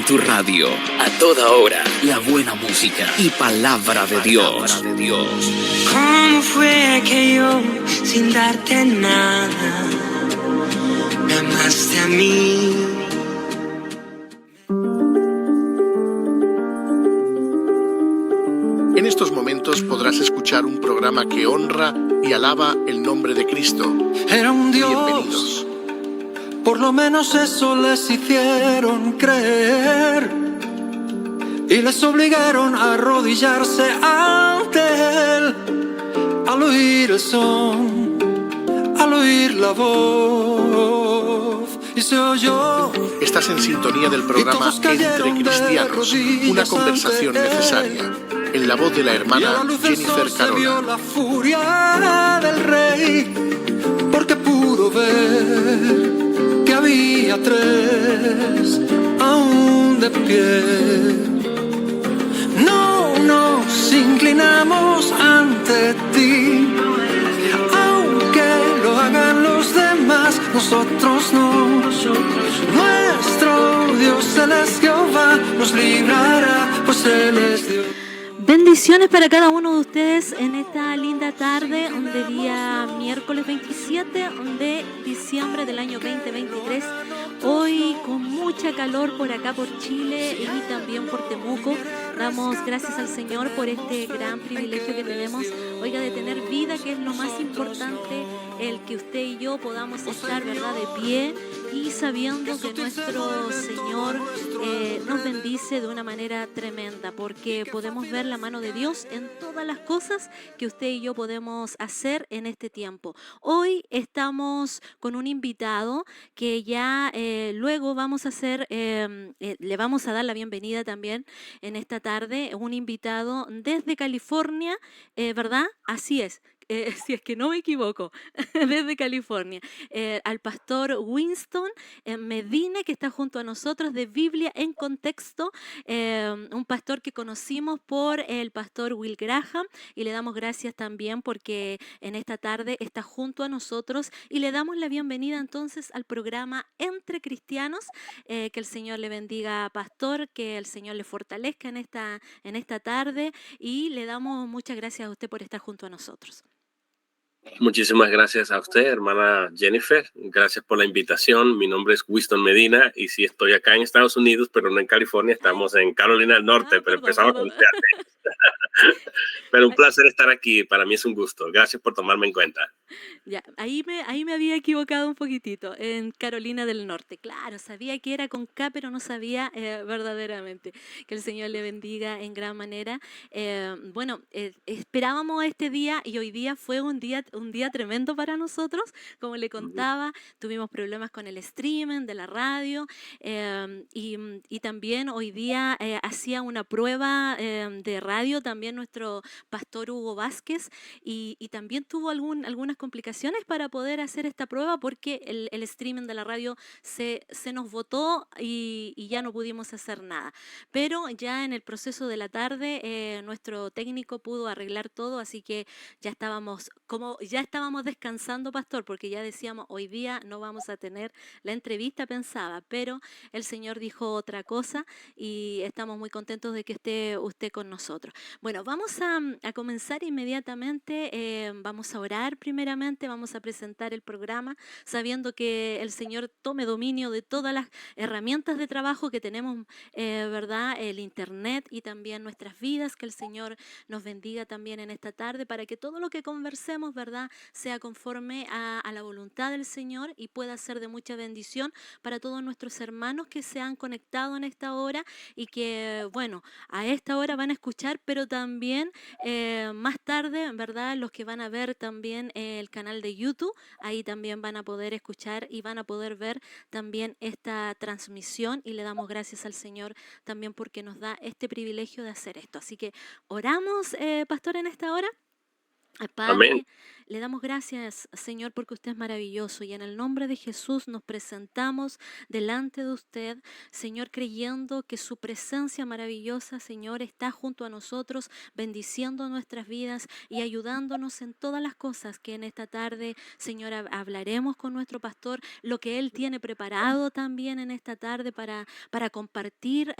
tu radio. A toda hora, la buena música y palabra de Dios. ¿Cómo fue que yo, sin darte nada, me amaste a mí? En estos momentos podrás escuchar un programa que honra y alaba el nombre de Cristo. Era un Dios. Bienvenidos. Por lo menos eso les hicieron creer y les obligaron a arrodillarse ante Él. Al oír el son, al oír la voz, y se oyó. Estás en sintonía del programa Entre Cristianos, una conversación necesaria, en la voz de la hermana Jennifer Carola. La furia del rey, porque pudo ver que había tres aún de pie. No nos inclinamos ante ti, aunque lo hagan los demás, nosotros no. Nuestro Dios, Él es Jehová, nos librará, pues Él es Dios. Bendiciones para cada uno de ustedes en esta linda tarde de día miércoles 27 de diciembre del año 2023. Hoy con mucha calor por acá por Chile y también por Temuco. Damos gracias al Señor por este gran privilegio que tenemos, oiga, de tener vida, que es lo más importante, el que usted y yo podamos estar, ¿verdad?, de pie y sabiendo que nuestro Señor nos bendice de una manera tremenda, porque podemos ver la mano de Dios en todas las cosas que usted y yo podemos hacer en este tiempo. Hoy estamos con un invitado que ya luego vamos a hacer, le vamos a dar la bienvenida también en esta tarde, un invitado desde California, ¿verdad? Así es. Si es que no me equivoco, desde California, al pastor Winston Medina, que está junto a nosotros, de Biblia en Contexto, un pastor que conocimos por el pastor Will Graham, y le damos gracias también porque en esta tarde está junto a nosotros, y le damos la bienvenida entonces al programa Entre Cristianos. Que el Señor le bendiga, pastor, que el Señor le fortalezca en esta tarde, y le damos muchas gracias a usted por estar junto a nosotros. Muchísimas gracias a usted, hermana Jennifer. Gracias por la invitación. Mi nombre es Winston Medina y sí, estoy acá en Estados Unidos, pero no en California. Estamos en Carolina del Norte, pero empezamos con usted. Pero un placer estar aquí. Para mí es un gusto. Gracias por tomarme en cuenta. Ya, ahí me había equivocado un poquitito, en Carolina del Norte. Claro, sabía que era con K, pero no sabía verdaderamente. Que el Señor le bendiga en gran manera. Esperábamos este día y hoy día fue un día tremendo para nosotros. Como le contaba, tuvimos problemas con el streaming de la radio y también hoy día hacía una prueba de radio también nuestro pastor Hugo Vázquez y también tuvo algunas complicaciones para poder hacer esta prueba porque el streaming de la radio se nos botó y ya no pudimos hacer nada. Pero ya en el proceso de la tarde nuestro técnico pudo arreglar todo, así que ya estábamos descansando, pastor, porque ya decíamos hoy día no vamos a tener la entrevista, pensaba, pero el Señor dijo otra cosa y estamos muy contentos de que esté usted con nosotros. Bueno, vamos a comenzar inmediatamente, vamos a orar primeramente, vamos a presentar el programa, sabiendo que el Señor tome dominio de todas las herramientas de trabajo que tenemos, ¿verdad? El internet y también nuestras vidas, que el Señor nos bendiga también en esta tarde para que todo lo que conversemos, ¿verdad?, sea conforme a la voluntad del Señor y pueda ser de mucha bendición para todos nuestros hermanos que se han conectado en esta hora y que, bueno, a esta hora van a escuchar, pero también más tarde, ¿verdad?, los que van a ver también el canal de YouTube, ahí también van a poder escuchar y van a poder ver también esta transmisión, y le damos gracias al Señor también porque nos da este privilegio de hacer esto. Así que oramos, pastor, en esta hora. Padre, Amén. Le damos gracias, Señor, porque usted es maravilloso y en el nombre de Jesús nos presentamos delante de usted, Señor, creyendo que su presencia maravillosa, Señor, está junto a nosotros, bendiciendo nuestras vidas y ayudándonos en todas las cosas que en esta tarde, Señor, hablaremos con nuestro pastor, lo que él tiene preparado también en esta tarde para compartir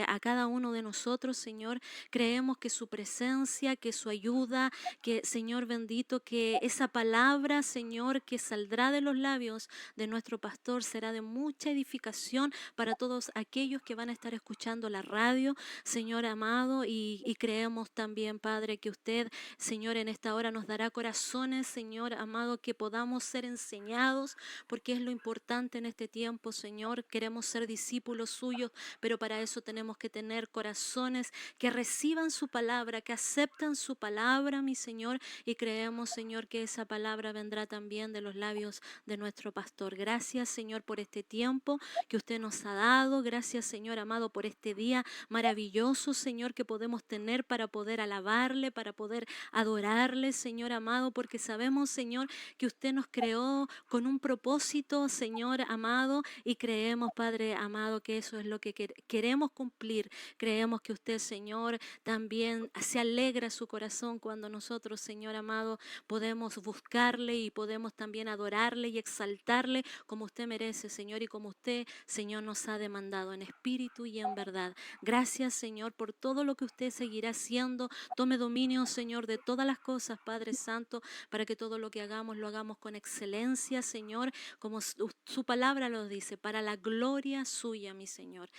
a cada uno de nosotros, Señor. Creemos que su presencia, que su ayuda, que, Señor bendito, que esa palabra, Señor, que saldrá de los labios de nuestro pastor será de mucha edificación para todos aquellos que van a estar escuchando la radio, Señor amado, y creemos también, Padre, que usted, Señor, en esta hora nos dará corazones, Señor amado, que podamos ser enseñados, porque es lo importante en este tiempo, Señor. Queremos ser discípulos suyos, pero para eso tenemos que tener corazones que reciban su palabra, que aceptan su palabra, mi Señor, y creemos, Señor, que esa palabra vendrá también de los labios de nuestro pastor. Gracias, Señor, por este tiempo que usted nos ha dado. Gracias, Señor amado, por este día maravilloso, Señor, que podemos tener para poder alabarle, para poder adorarle, Señor amado, porque sabemos, Señor, que usted nos creó con un propósito, Señor amado, y creemos, Padre amado, que eso es lo que queremos cumplir. Creemos que usted, Señor, también se alegra su corazón cuando nosotros, Señor amado, podemos buscarle y podemos también adorarle y exaltarle como usted merece, Señor, y como usted, Señor, nos ha demandado en espíritu y en verdad. Gracias, Señor, por todo lo que usted seguirá haciendo. Tome dominio, Señor, de todas las cosas, Padre Santo, para que todo lo que hagamos lo hagamos con excelencia, Señor, como su palabra lo dice, para la gloria suya, mi Señor.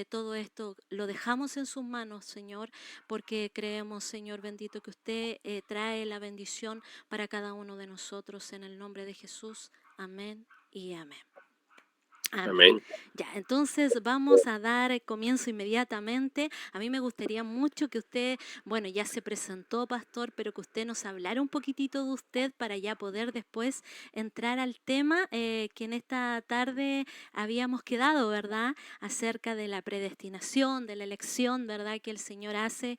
Todo esto lo dejamos en sus manos, Señor, porque creemos, Señor bendito, que usted trae la bendición para cada uno de nosotros en el nombre de Jesús. Amén y amén. Amén. Amén. Ya, entonces vamos a dar comienzo inmediatamente. A mí me gustaría mucho que usted, bueno, ya se presentó, pastor, pero que usted nos hablara un poquitito de usted para ya poder después entrar al tema que en esta tarde habíamos quedado, ¿verdad? Acerca de la predestinación, de la elección, ¿verdad? Que el Señor hace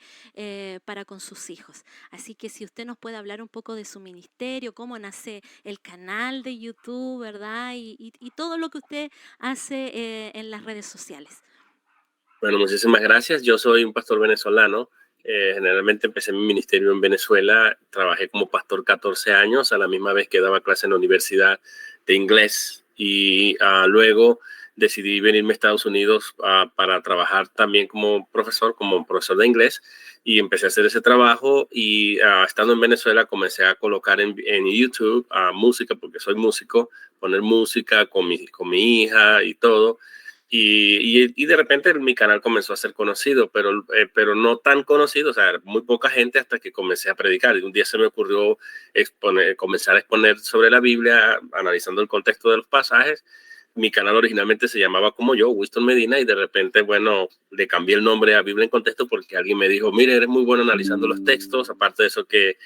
para con sus hijos. Así que si usted nos puede hablar un poco de su ministerio, cómo nace el canal de YouTube, ¿verdad? Y todo lo que usted hace en las redes sociales. Bueno, muchísimas gracias. Yo soy un pastor venezolano. Generalmente empecé mi ministerio en Venezuela. Trabajé como pastor 14 años, a la misma vez que daba clase en la universidad de inglés. Y luego decidí venirme a Estados Unidos para trabajar también como profesor de inglés. Y empecé a hacer ese trabajo. Y estando en Venezuela comencé a colocar en YouTube música, porque soy músico, poner música con mi hija y todo. Y de repente mi canal comenzó a ser conocido, pero no tan conocido, o sea, muy poca gente hasta que comencé a predicar. Y un día se me ocurrió comenzar a exponer sobre la Biblia, analizando el contexto de los pasajes. Mi canal originalmente se llamaba como yo, Winston Medina, y de repente, bueno, le cambié el nombre a Biblia en Contexto porque alguien me dijo, mire, eres muy bueno analizando los textos, aparte de eso que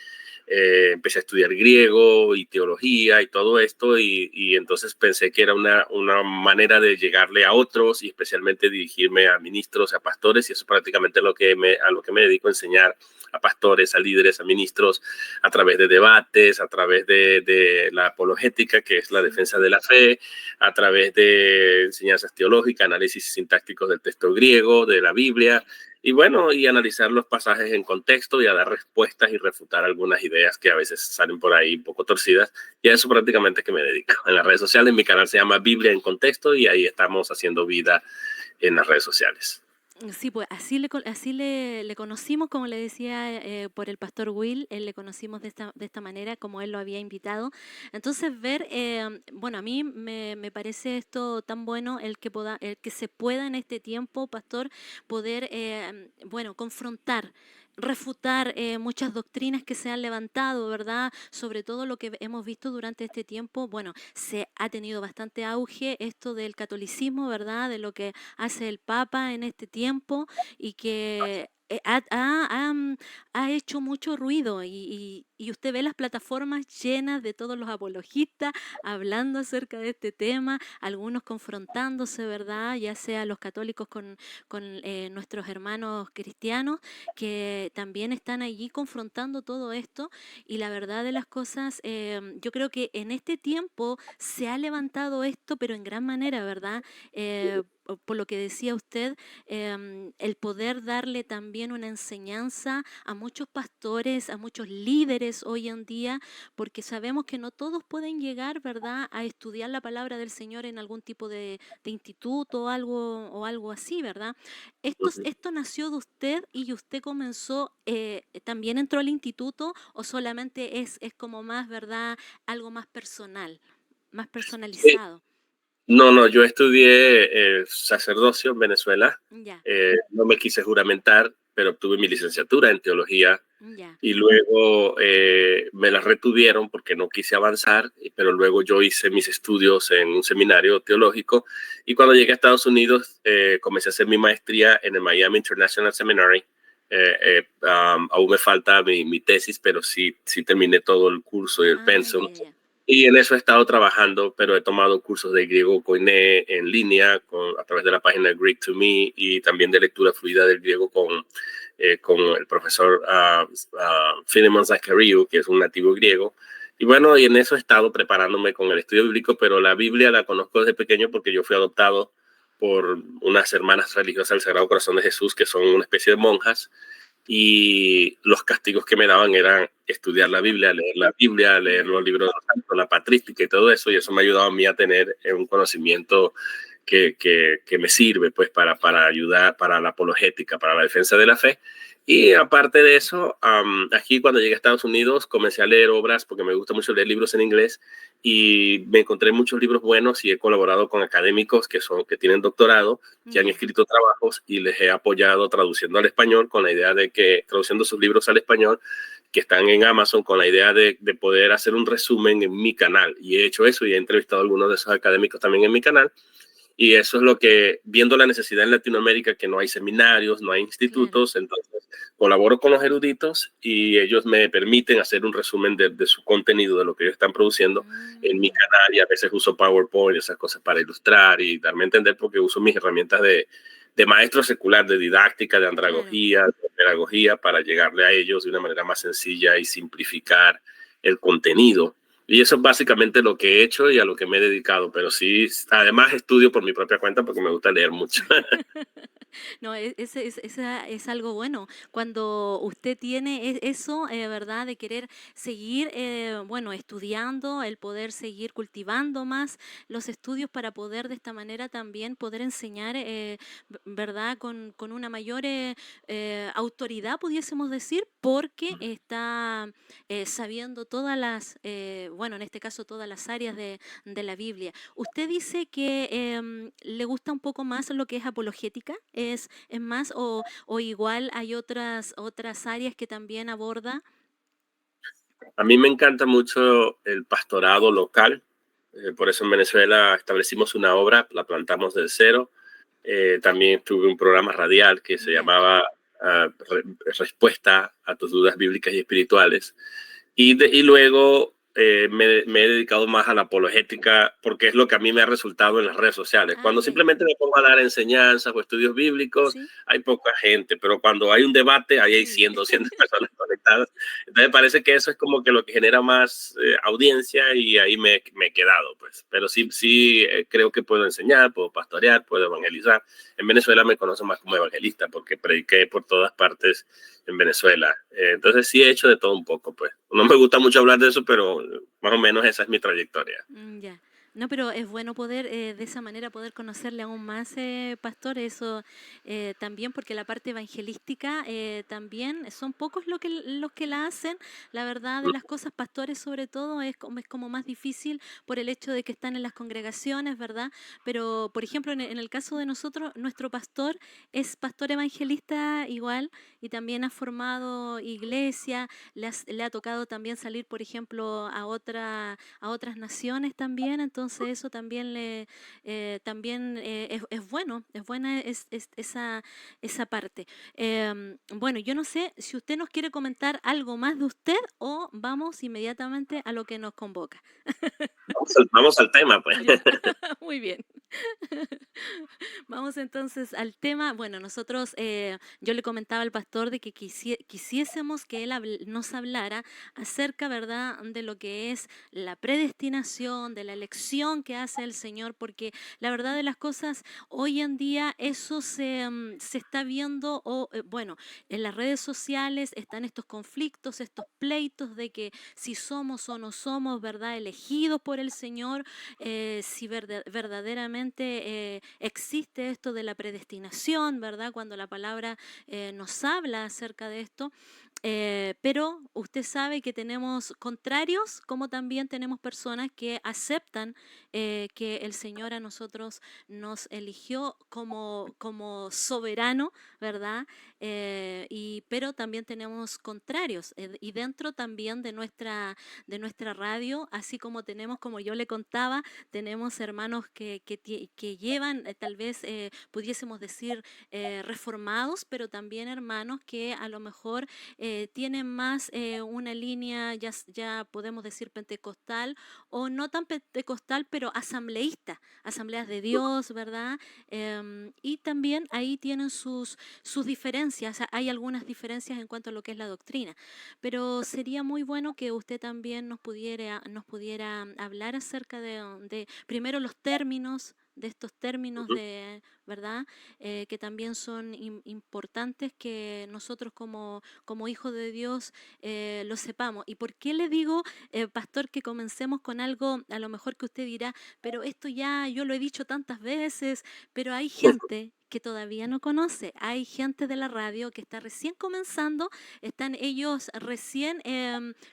empecé a estudiar griego y teología y todo esto, y entonces pensé que era una manera de llegarle a otros y especialmente dirigirme a ministros, a pastores, y eso es prácticamente a lo que me dedico, a enseñar a pastores, a líderes, a ministros, a través de debates, a través de la apologética, que es la defensa de la fe, a través de enseñanzas teológicas, análisis sintácticos del texto griego, de la Biblia, y bueno, y analizar los pasajes en contexto y a dar respuestas y refutar algunas ideas que a veces salen por ahí un poco torcidas. Y a eso prácticamente que me dedico. En las redes sociales, mi canal se llama Biblia en Contexto y ahí estamos haciendo vida en las redes sociales. Sí, pues así le conocimos, como le decía, por el pastor Will, le conocimos de esta manera, como él lo había invitado. Entonces ver, bueno, a mí me parece esto tan bueno, el que se pueda en este tiempo, pastor, poder, bueno, confrontar, refutar muchas doctrinas que se han levantado, ¿verdad? Sobre todo lo que hemos visto durante este tiempo, bueno, se ha tenido bastante auge esto del catolicismo, ¿verdad? De lo que hace el Papa en este tiempo y que ha hecho mucho ruido y usted ve las plataformas llenas de todos los apologistas hablando acerca de este tema, algunos confrontándose, ¿verdad? Ya sea los católicos con nuestros hermanos cristianos, que también están allí confrontando todo esto. Y la verdad de las cosas, yo creo que en este tiempo se ha levantado esto, pero en gran manera, ¿verdad? Por lo que decía usted, el poder darle también una enseñanza a muchos pastores, a muchos líderes hoy en día, porque sabemos que no todos pueden llegar, ¿verdad?, a estudiar la palabra del Señor en algún tipo de instituto o algo así, ¿verdad? Ujú. ¿Esto nació de usted y usted comenzó, también entró al instituto o solamente es como más, ¿verdad?, algo más personal, más Sí. personalizado? No, no, yo estudié sacerdocio en Venezuela. Ya, No me quise juramentar, pero obtuve mi licenciatura en teología ya. y luego me la retuvieron porque no quise avanzar, pero luego yo hice mis estudios en un seminario teológico y cuando llegué a Estados Unidos comencé a hacer mi maestría en el Miami International Seminary. Aún me falta mi tesis, pero sí terminé todo el curso y el Ah, pensum. ya, ya. Y en eso he estado trabajando, pero he tomado cursos de griego koiné en línea a través de la página Greek to Me y también de lectura fluida del griego con el profesor Philemon Zachariou, que es un nativo griego. Y bueno, y en eso he estado preparándome con el estudio bíblico, pero la Biblia la conozco desde pequeño porque yo fui adoptado por unas hermanas religiosas del Sagrado Corazón de Jesús, que son una especie de monjas, y los castigos que me daban eran estudiar la Biblia, leer los Mm, libros de los santos, la patrística y todo eso, y eso me ha ayudado a mí a tener un conocimiento que me sirve pues para ayudar, para la apologética, para la defensa de la fe. Y aparte de eso, aquí cuando llegué a Estados Unidos comencé a leer obras porque me gusta mucho leer libros en inglés y me encontré muchos libros buenos y he colaborado con académicos que tienen doctorado, que han ya. escrito trabajos y les he apoyado traduciendo al español con la idea de que, traduciendo sus libros al español, que están en Amazon con la idea de poder hacer un resumen en mi canal. Y he hecho eso y he entrevistado a algunos de esos académicos también en mi canal. Y eso es lo que, viendo la necesidad en Latinoamérica, que no hay seminarios, no hay Claro. institutos, entonces colaboro con los eruditos y ellos me permiten hacer un resumen de su contenido, de lo que ellos están produciendo en mi Mm, canal y a veces uso PowerPoint y esas cosas para ilustrar y darme a entender porque uso mis herramientas de maestro secular, de didáctica, de claro. andragogía, de pedagogía para llegarle a ellos de una manera más sencilla y simplificar el contenido. Y eso es básicamente lo que he hecho y a lo que me he dedicado, pero sí, además estudio por mi propia cuenta porque me gusta leer mucho. No, es algo bueno. Cuando usted tiene eso, ¿verdad? De querer seguir, bueno, estudiando, el poder seguir cultivando más los estudios para poder de esta manera también poder enseñar, ¿verdad? Con una mayor autoridad, pudiésemos decir, porque está sabiendo todas bueno, en este caso todas las áreas de la Biblia. Usted dice que le gusta un poco más lo que es apologética, es más, o igual hay otras áreas que también aborda. A mí me encanta mucho el pastorado local, por eso en Venezuela establecimos una obra, la plantamos del cero. También tuve un programa radial que se Ya. llamaba Respuesta a tus dudas bíblicas y espirituales. Y luego me he dedicado más a la apologética porque es lo que a mí me ha resultado en las redes sociales. Ah, Cuando ya, ya. simplemente me pongo a dar enseñanzas o estudios bíblicos, Sí. hay poca gente, pero cuando hay un debate, ahí hay Mm. 100, 200 personas conectadas. Entonces parece que eso es como que lo que genera más audiencia y ahí me he quedado. Pues. Pero sí creo que puedo enseñar, puedo pastorear, puedo evangelizar. En Venezuela me conocen más como evangelista porque prediqué por todas partes en Venezuela. Entonces sí he hecho de todo un poco, pues. No me gusta mucho hablar de eso, pero más o menos esa es mi trayectoria. Ya. No, pero es bueno poder de esa manera poder conocerle aún más, pastor, eso también porque la parte evangelística también son pocos los que la hacen. La verdad de las cosas, pastores sobre todo, es como más difícil por el hecho de que están en las congregaciones, ¿verdad? Pero, por ejemplo, en el caso de nosotros, nuestro pastor es pastor evangelista igual y también ha formado iglesia, le ha tocado también salir, por ejemplo, a otras naciones también. Entonces, entonces eso también es bueno, es buena esa parte. Bueno, yo no sé si usted nos quiere comentar algo más de usted o vamos inmediatamente a lo que nos convoca. Vamos al tema, pues. Ya. Muy bien. Vamos entonces al tema. Bueno, nosotros, yo le comentaba al pastor de que quisiésemos que él nos hablara acerca, ¿verdad?, de lo que es la predestinación, de la elección que hace el Señor, porque la verdad de las cosas, hoy en día eso se está viendo, bueno, en las redes sociales están estos conflictos, estos pleitos de que si somos o no somos, ¿verdad?, elegidos por el Señor, si verdaderamente existe esto de la predestinación, ¿verdad?, cuando la palabra nos habla acerca de esto. Pero usted sabe que tenemos contrarios, como también tenemos personas que aceptan que el Señor a nosotros nos eligió como soberano, ¿verdad? Pero también tenemos contrarios, y dentro también de nuestra radio, así como tenemos, como yo le contaba, tenemos hermanos que llevan, tal vez pudiésemos decir, reformados, pero también hermanos que a lo mejor tienen más una línea, ya podemos decir pentecostal, o no tan pentecostal, pero asambleísta, asambleas de Dios, ¿verdad? Y también ahí tienen sus diferencias, hay algunas diferencias en cuanto a lo que es la doctrina, pero sería muy bueno que usted también nos pudiera hablar acerca de primero los términos, de estos términos de, ¿verdad? Que también son importantes que nosotros como hijos de Dios lo sepamos. ¿Y por qué le digo, pastor, que comencemos con algo a lo mejor que usted dirá, pero esto ya yo lo he dicho tantas veces, pero hay gente que todavía no conoce, hay gente de la radio que está recién comenzando, están ellos recién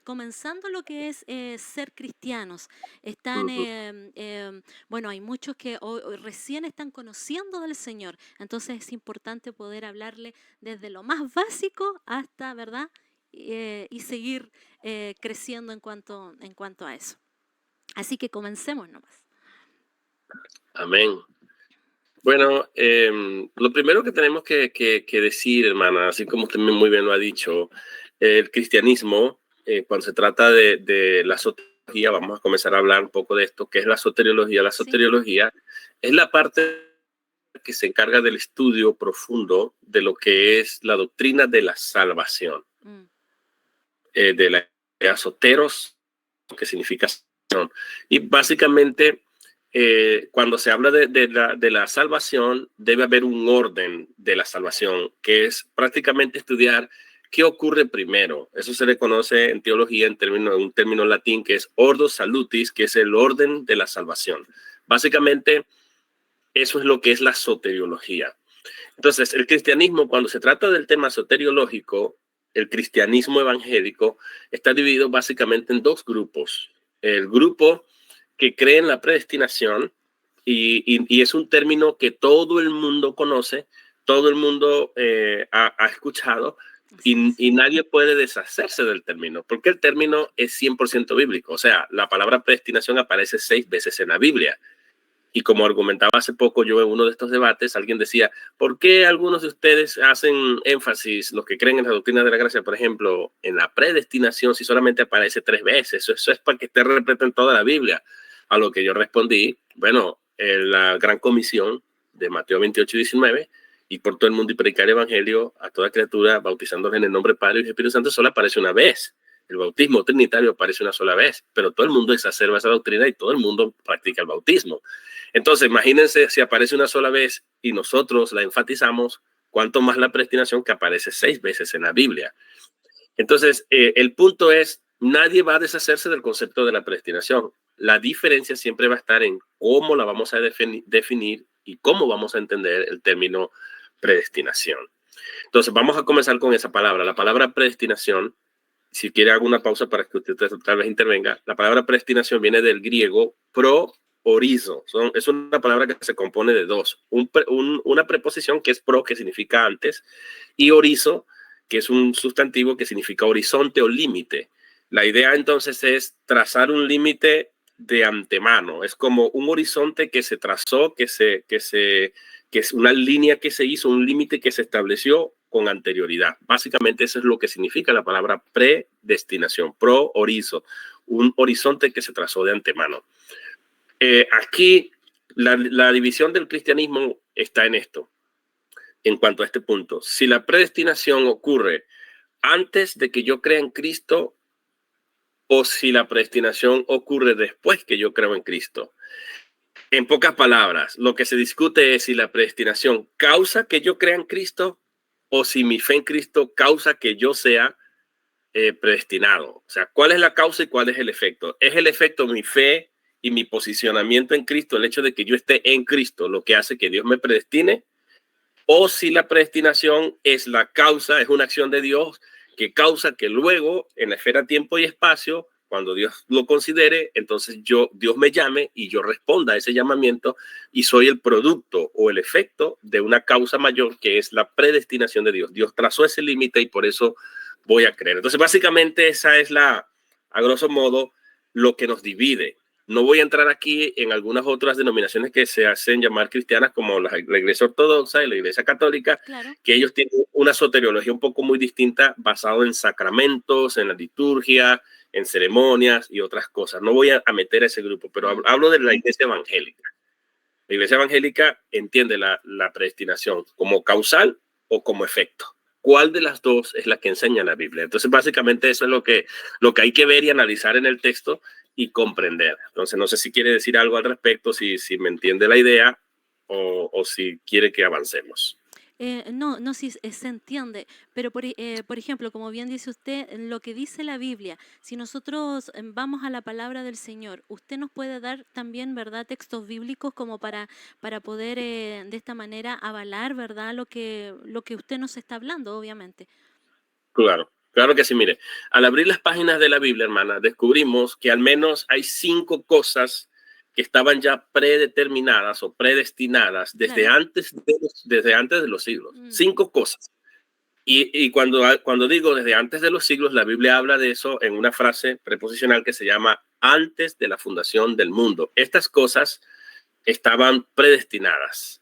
comenzando lo que es ser cristianos, están, bueno, hay muchos que recién están conociendo del Señor, entonces es importante poder hablarle desde lo más básico hasta, ¿verdad? Y seguir creciendo en cuanto a eso. Así que comencemos nomás. Amén. Bueno, lo primero que tenemos que decir, hermana, así como usted muy bien lo ha dicho, el cristianismo, cuando se trata de la soteriología, vamos a comenzar a hablar un poco de esto, que es la soteriología. La soteriología es la parte que se encarga del estudio profundo de lo que es la doctrina de la salvación, de la soteros, que significa salvación. Y básicamente, cuando se habla de la salvación, debe haber un orden de la salvación, que es prácticamente estudiar qué ocurre primero. Eso se le conoce en teología en un término latín que es ordo salutis, que es el orden de la salvación. Básicamente, eso es lo que es la soteriología. Entonces, el cristianismo, cuando se trata del tema soteriológico, el cristianismo evangélico está dividido básicamente en dos grupos. El grupo que cree en la predestinación, y es un término que todo el mundo conoce, todo el mundo ha escuchado, y nadie puede deshacerse del término, porque el término es 100% bíblico. O sea, la palabra predestinación aparece 6 veces en la Biblia. Y como argumentaba hace poco yo en uno de estos debates, alguien decía, ¿por qué algunos de ustedes hacen énfasis, los que creen en la doctrina de la gracia, por ejemplo, en la predestinación, si solamente aparece 3 veces? Eso es para que esté repleto en toda la Biblia. A lo que yo respondí, bueno, la gran comisión de Mateo 28:19, y por todo el mundo y predicar el evangelio a toda criatura, bautizándolos en el nombre del Padre y del Espíritu Santo, solo aparece una vez. El bautismo trinitario aparece una sola vez, pero todo el mundo exacerba esa doctrina y todo el mundo practica el bautismo. Entonces, imagínense si aparece una sola vez y nosotros la enfatizamos, cuánto más la predestinación, que aparece 6 veces en la Biblia. Entonces, el punto es, nadie va a deshacerse del concepto de la predestinación. La diferencia siempre va a estar en cómo la vamos a definir y cómo vamos a entender el término predestinación. Entonces, vamos a comenzar con esa palabra. La palabra predestinación, si quiere hago una pausa para que usted tal vez intervenga. La palabra predestinación viene del griego pro-orizo. Es una palabra que se compone de dos. Una preposición que es pro, que significa antes, y orizo, que es un sustantivo que significa horizonte o límite. La idea entonces es trazar un límite de antemano, es como un horizonte que se trazó, que es una línea que se hizo, un límite que se estableció con anterioridad. Básicamente eso es lo que significa la palabra predestinación, pro horizo, un horizonte que se trazó de antemano. Aquí la división del cristianismo está en esto, en cuanto a este punto. Si la predestinación ocurre antes de que yo crea en Cristo, o si la predestinación ocurre después que yo creo en Cristo. En pocas palabras, lo que se discute es si la predestinación causa que yo crea en Cristo o si mi fe en Cristo causa que yo sea predestinado. O sea, ¿cuál es la causa y cuál es el efecto? ¿Es el efecto mi fe y mi posicionamiento en Cristo, el hecho de que yo esté en Cristo, lo que hace que Dios me predestine? ¿O si la predestinación es la causa, es una acción de Dios que causa que luego en la esfera tiempo y espacio, cuando Dios lo considere, entonces Dios me llame y yo responda a ese llamamiento y soy el producto o el efecto de una causa mayor que es la predestinación de Dios? Dios trazó ese límite y por eso voy a creer. Entonces básicamente esa es a grosso modo, lo que nos divide. No voy a entrar aquí en algunas otras denominaciones que se hacen llamar cristianas, como la Iglesia Ortodoxa y la Iglesia Católica, claro, que ellos tienen una soteriología un poco muy distinta, basado en sacramentos, en la liturgia, en ceremonias y otras cosas. No voy a meter a ese grupo, pero hablo de la Iglesia Evangélica. La Iglesia Evangélica entiende la predestinación como causal o como efecto. ¿Cuál de las dos es la que enseña la Biblia? Entonces, básicamente eso es lo que hay que ver y analizar en el texto y comprender. Entonces, no sé si quiere decir algo al respecto, si me entiende la idea o si quiere que avancemos. No, sí se entiende, pero por ejemplo, como bien dice usted, lo que dice la Biblia, si nosotros vamos a la palabra del Señor, usted nos puede dar también, ¿verdad?, textos bíblicos como para poder de esta manera avalar, ¿verdad?, lo que usted nos está hablando, obviamente. Claro que sí. Mire, al abrir las páginas de la Biblia, hermana, descubrimos que al menos hay 5 cosas que estaban ya predeterminadas o predestinadas desde antes de los siglos. 5 cosas. Y cuando digo desde antes de los siglos, la Biblia habla de eso en una frase preposicional que se llama antes de la fundación del mundo. Estas cosas estaban predestinadas.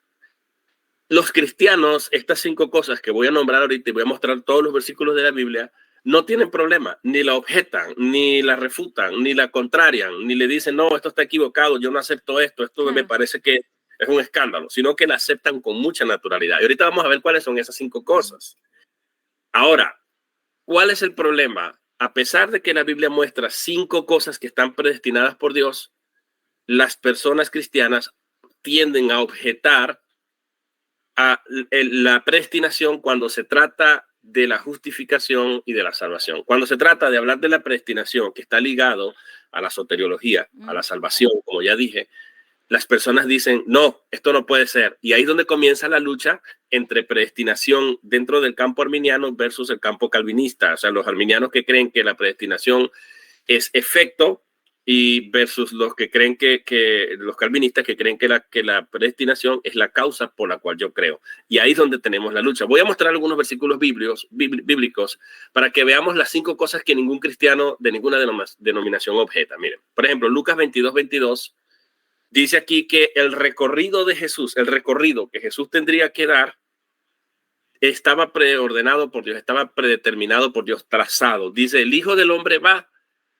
Los cristianos, estas 5 cosas que voy a nombrar ahorita y voy a mostrar todos los versículos de la Biblia, no tienen problema, ni la objetan, ni la refutan, ni la contrarian, ni le dicen, no, esto está equivocado, yo no acepto esto me parece que es un escándalo, sino que la aceptan con mucha naturalidad. Y ahorita vamos a ver cuáles son esas 5 cosas. Ahora, ¿cuál es el problema? A pesar de que la Biblia muestra 5 cosas que están predestinadas por Dios, las personas cristianas tienden a objetar a la predestinación cuando se trata de la justificación y de la salvación. Cuando se trata de hablar de la predestinación, que está ligado a la soteriología, a la salvación, como ya dije, las personas dicen, no, esto no puede ser. Y ahí es donde comienza la lucha entre predestinación dentro del campo arminiano versus el campo calvinista. O sea, los arminianos que creen que la predestinación es efecto y versus los que creen los calvinistas que creen que la predestinación es la causa por la cual yo creo. Y ahí es donde tenemos la lucha. Voy a mostrar algunos versículos bíblicos para que veamos las 5 cosas que ningún cristiano de ninguna denominación objeta. Miren, por ejemplo, Lucas 22:22 dice aquí que el recorrido de Jesús, el recorrido que Jesús tendría que dar, estaba preordenado por Dios, estaba predeterminado por Dios, trazado. Dice, el Hijo del Hombre va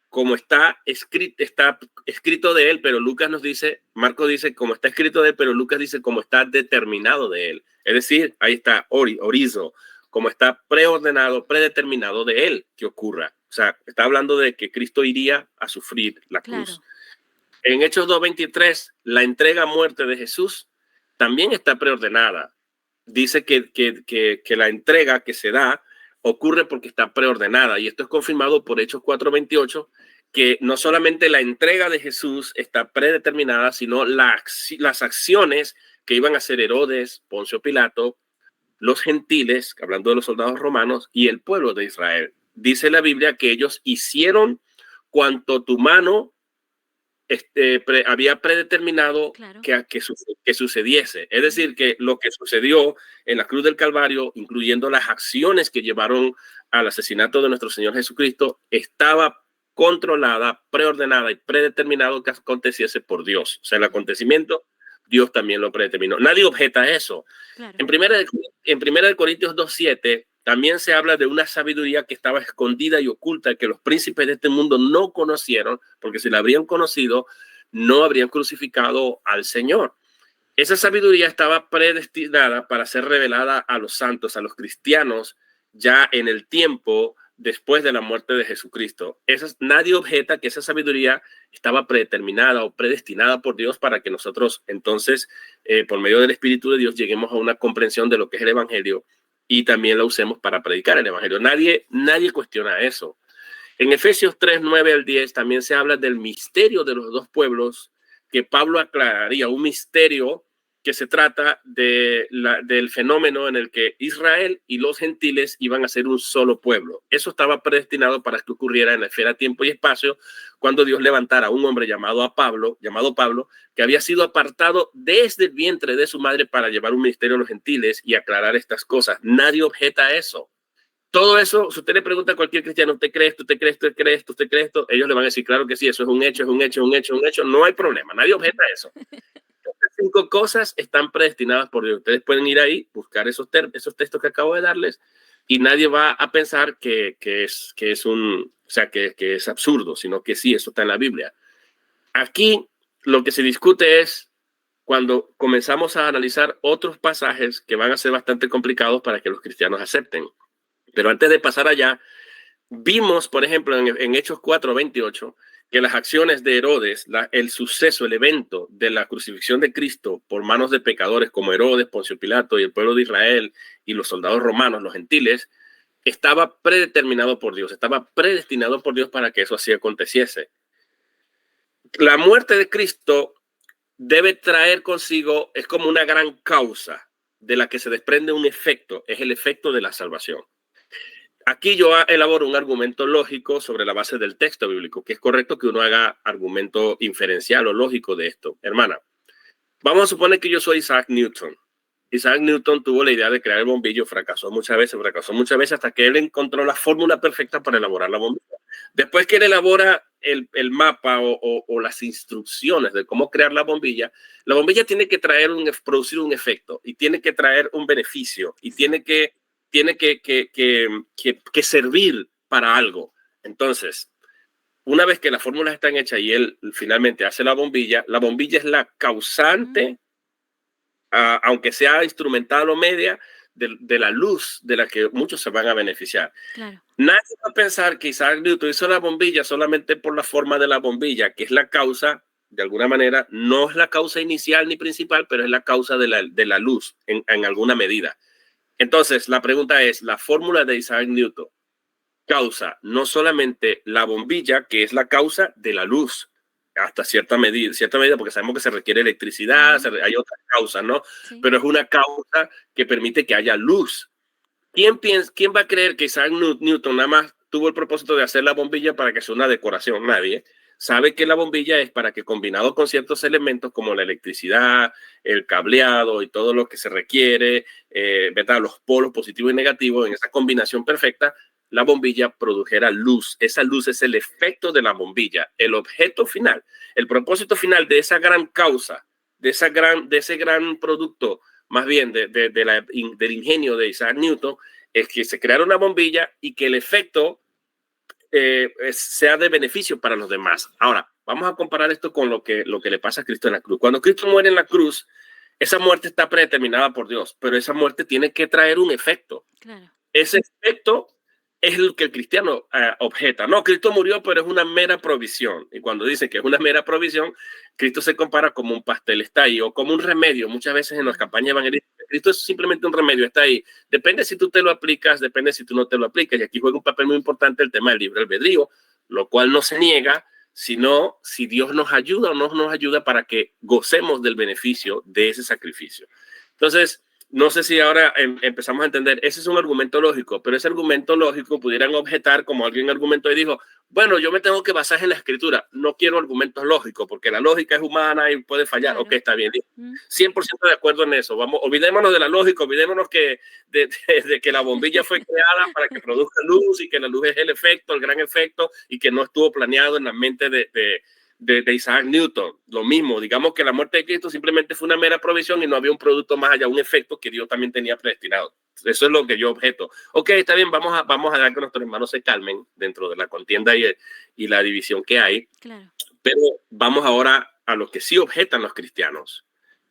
como está escrito de él, pero Marcos dice como está escrito de él, pero Lucas dice como está determinado de él. Es decir, ahí está orizo, como está preordenado, predeterminado de él que ocurra. O sea, está hablando de que Cristo iría a sufrir la cruz. Claro. En Hechos 2:23, la entrega a muerte de Jesús también está preordenada. Dice que la entrega que se da ocurre porque está preordenada. Y esto es confirmado por Hechos 4:28, que no solamente la entrega de Jesús está predeterminada, sino las acciones que iban a hacer Herodes, Poncio Pilato, los gentiles, hablando de los soldados romanos, y el pueblo de Israel. Dice la Biblia que ellos hicieron cuanto tu mano había predeterminado, claro, que sucediese. Es decir, que lo que sucedió en la cruz del Calvario, incluyendo las acciones que llevaron al asesinato de nuestro Señor Jesucristo, estaba controlada, preordenada y predeterminado que aconteciese por Dios. O sea, el acontecimiento, Dios también lo predeterminó. Nadie objeta eso. Claro. En 1 Corintios 2:7 también se habla de una sabiduría que estaba escondida y oculta, que los príncipes de este mundo no conocieron, porque si la habrían conocido, no habrían crucificado al Señor. Esa sabiduría estaba predestinada para ser revelada a los santos, a los cristianos, ya en el tiempo después de la muerte de Jesucristo. Nadie objeta que esa sabiduría estaba predeterminada o predestinada por Dios para que nosotros entonces, por medio del Espíritu de Dios, lleguemos a una comprensión de lo que es el Evangelio y también la usemos para predicar el Evangelio. Nadie cuestiona eso. En Efesios 3:9-10 también se habla del misterio de los dos pueblos que Pablo aclararía, un misterio que se trata del fenómeno en el que Israel y los gentiles iban a ser un solo pueblo. Eso estaba predestinado para que ocurriera en la esfera tiempo y espacio, cuando Dios levantara a un hombre llamado Pablo, que había sido apartado desde el vientre de su madre para llevar un ministerio a los gentiles y aclarar estas cosas. Nadie objeta eso. Todo eso, si usted le pregunta a cualquier cristiano, ¿usted cree esto? ¿Usted cree esto? ¿Usted cree esto? ¿Usted cree esto? Ellos le van a decir, claro que sí, eso es un hecho, es un hecho, un hecho, un hecho. No hay problema, nadie objeta eso. Estas 5 cosas están predestinadas por Dios. Ustedes pueden ir ahí, buscar esos textos que acabo de darles, y nadie va a pensar que es absurdo, sino que sí, eso está en la Biblia. Aquí lo que se discute es cuando comenzamos a analizar otros pasajes que van a ser bastante complicados para que los cristianos acepten. Pero antes de pasar allá, vimos, por ejemplo, en Hechos 4:28, que las acciones de Herodes, el suceso, el evento de la crucifixión de Cristo por manos de pecadores como Herodes, Poncio Pilato y el pueblo de Israel y los soldados romanos, los gentiles, estaba predeterminado por Dios, estaba predestinado por Dios para que eso así aconteciese. La muerte de Cristo debe traer consigo, es como una gran causa de la que se desprende un efecto, es el efecto de la salvación. Aquí yo elaboro un argumento lógico sobre la base del texto bíblico, que es correcto que uno haga argumento inferencial o lógico de esto. Hermana, vamos a suponer que yo soy Isaac Newton. Isaac Newton tuvo la idea de crear el bombillo, fracasó muchas veces hasta que él encontró la fórmula perfecta para elaborar la bombilla. Después que él elabora el mapa o las instrucciones de cómo crear la bombilla tiene que producir un efecto y tiene que traer un beneficio y tiene que servir para algo. Entonces, una vez que las fórmulas están hechas y él finalmente hace la bombilla es la causante, aunque sea instrumental o media, de la luz de la que muchos se van a beneficiar. Claro. Nadie va a pensar que Isaac Newton hizo la bombilla solamente por la forma de la bombilla, que es la causa, de alguna manera, no es la causa inicial ni principal, pero es la causa de la luz en alguna medida. Entonces, la pregunta es, la fórmula de Isaac Newton causa no solamente la bombilla, que es la causa de la luz, hasta cierta medida, porque sabemos que se requiere electricidad, hay otras causas, ¿no? Sí. Pero es una causa que permite que haya luz. ¿Quién va a creer que Isaac Newton nada más tuvo el propósito de hacer la bombilla para que sea una decoración? Nadie. Sabe que la bombilla es para que, combinado con ciertos elementos como la electricidad, el cableado y todo lo que se requiere, ¿verdad? Los polos positivos y negativos, en esa combinación perfecta, la bombilla produjera luz. Esa luz es el efecto de la bombilla, el objeto final, el propósito final de esa gran causa, de ese gran producto, más bien del ingenio de Isaac Newton, es que se creara una bombilla y que el efecto sea de beneficio para los demás. Ahora, vamos a comparar esto con lo que le pasa a Cristo en la cruz. Cuando Cristo muere en la cruz, esa muerte está predeterminada por Dios, pero esa muerte tiene que traer un efecto. Claro. Ese efecto es lo que el cristiano objeta. No, Cristo murió, pero es una mera provisión. Y cuando dicen que es una mera provisión, Cristo se compara como un pastel, está ahí, o como un remedio. Muchas veces en las campañas evangelísticas, Cristo es simplemente un remedio, está ahí. Depende si tú te lo aplicas, depende si tú no te lo aplicas. Y aquí juega un papel muy importante el tema del libre albedrío, lo cual no se niega, sino si Dios nos ayuda o no nos ayuda para que gocemos del beneficio de ese sacrificio. Entonces, no sé si ahora empezamos a entender, ese es un argumento lógico, pero ese argumento lógico pudieran objetar como alguien argumentó y dijo, bueno, yo me tengo que basar en la escritura, no quiero argumentos lógicos, porque la lógica es humana y puede fallar. Claro. Ok, está bien, 100% de acuerdo en eso. Vamos, olvidémonos de la lógica, olvidémonos de que la bombilla fue creada para que produzca luz y que la luz es el efecto, el gran efecto, y que no estuvo planeado en la mente de Isaac Newton. Lo mismo, digamos que la muerte de Cristo simplemente fue una mera provisión y no había un producto más allá, un efecto que Dios también tenía predestinado. Eso es lo que yo objeto. Ok, está bien, vamos a dar que nuestros hermanos se calmen dentro de la contienda y la división que hay. Claro. Pero vamos ahora a lo que sí objetan los cristianos.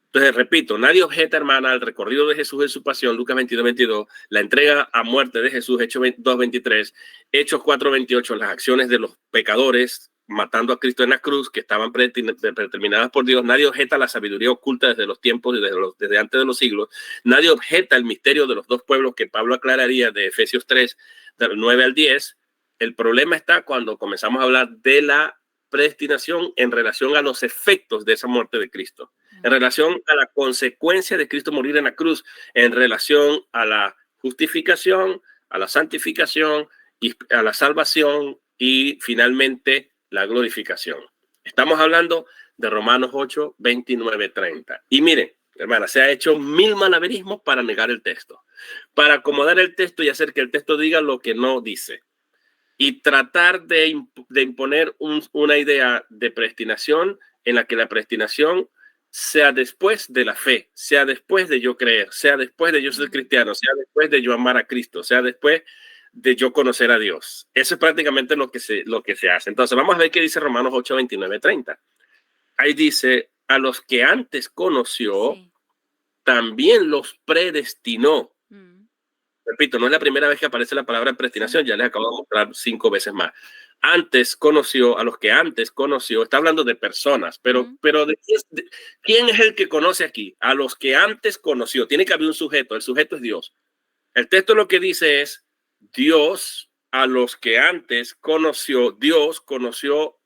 Entonces, repito, nadie objeta, hermana, al recorrido de Jesús en su pasión, Lucas 22:22, la entrega a muerte de Jesús, Hechos 2:23, Hechos 4:28, las acciones de los pecadores matando a Cristo en la cruz, que estaban predeterminadas por Dios. Nadie objeta la sabiduría oculta desde los tiempos y desde antes de los siglos. Nadie objeta el misterio de los dos pueblos que Pablo aclararía de Efesios 3, del 9 al 10. El problema está cuando comenzamos a hablar de la predestinación en relación a los efectos de esa muerte de Cristo, en relación a la consecuencia de Cristo morir en la cruz, en relación a la justificación, a la santificación y a la salvación y finalmente la glorificación. Estamos hablando de Romanos 8, 29, 30. Y miren, hermana, se ha hecho 1000 malabarismos para negar el texto, para acomodar el texto y hacer que el texto diga lo que no dice. Y tratar de imponer una idea de predestinación en la que la predestinación sea después de la fe, sea después de yo creer, sea después de yo ser cristiano, sea después de yo amar a Cristo, sea después de yo conocer a Dios. Eso es prácticamente lo que se hace. Entonces vamos a ver qué dice Romanos 8, 29, 30. Ahí dice, a los que antes conoció, también los predestinó. Repito, no es la primera vez que aparece la palabra predestinación, ya les acabo de mostrar 5 veces más. Antes conoció, a los que antes conoció, está hablando de personas, pero ¿quién es el que conoce aquí? A los que antes conoció. Tiene que haber un sujeto, el sujeto es Dios. El texto lo que dice es, Dios a los que antes conoció, Dios conoció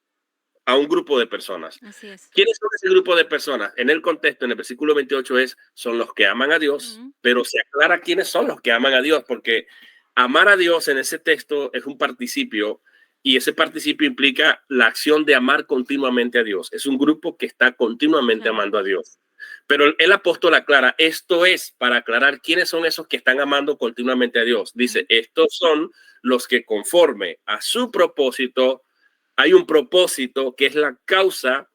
a un grupo de personas. Así es. ¿Quiénes son ese grupo de personas? En el contexto, en el versículo 28 son los que aman a Dios, pero se aclara quiénes son los que aman a Dios, porque amar a Dios en ese texto es un participio y ese participio implica la acción de amar continuamente a Dios. Es un grupo que está continuamente amando a Dios. Pero el apóstol aclara, esto es para aclarar quiénes son esos que están amando continuamente a Dios. Dice, estos son los que conforme a su propósito, hay un propósito que es la causa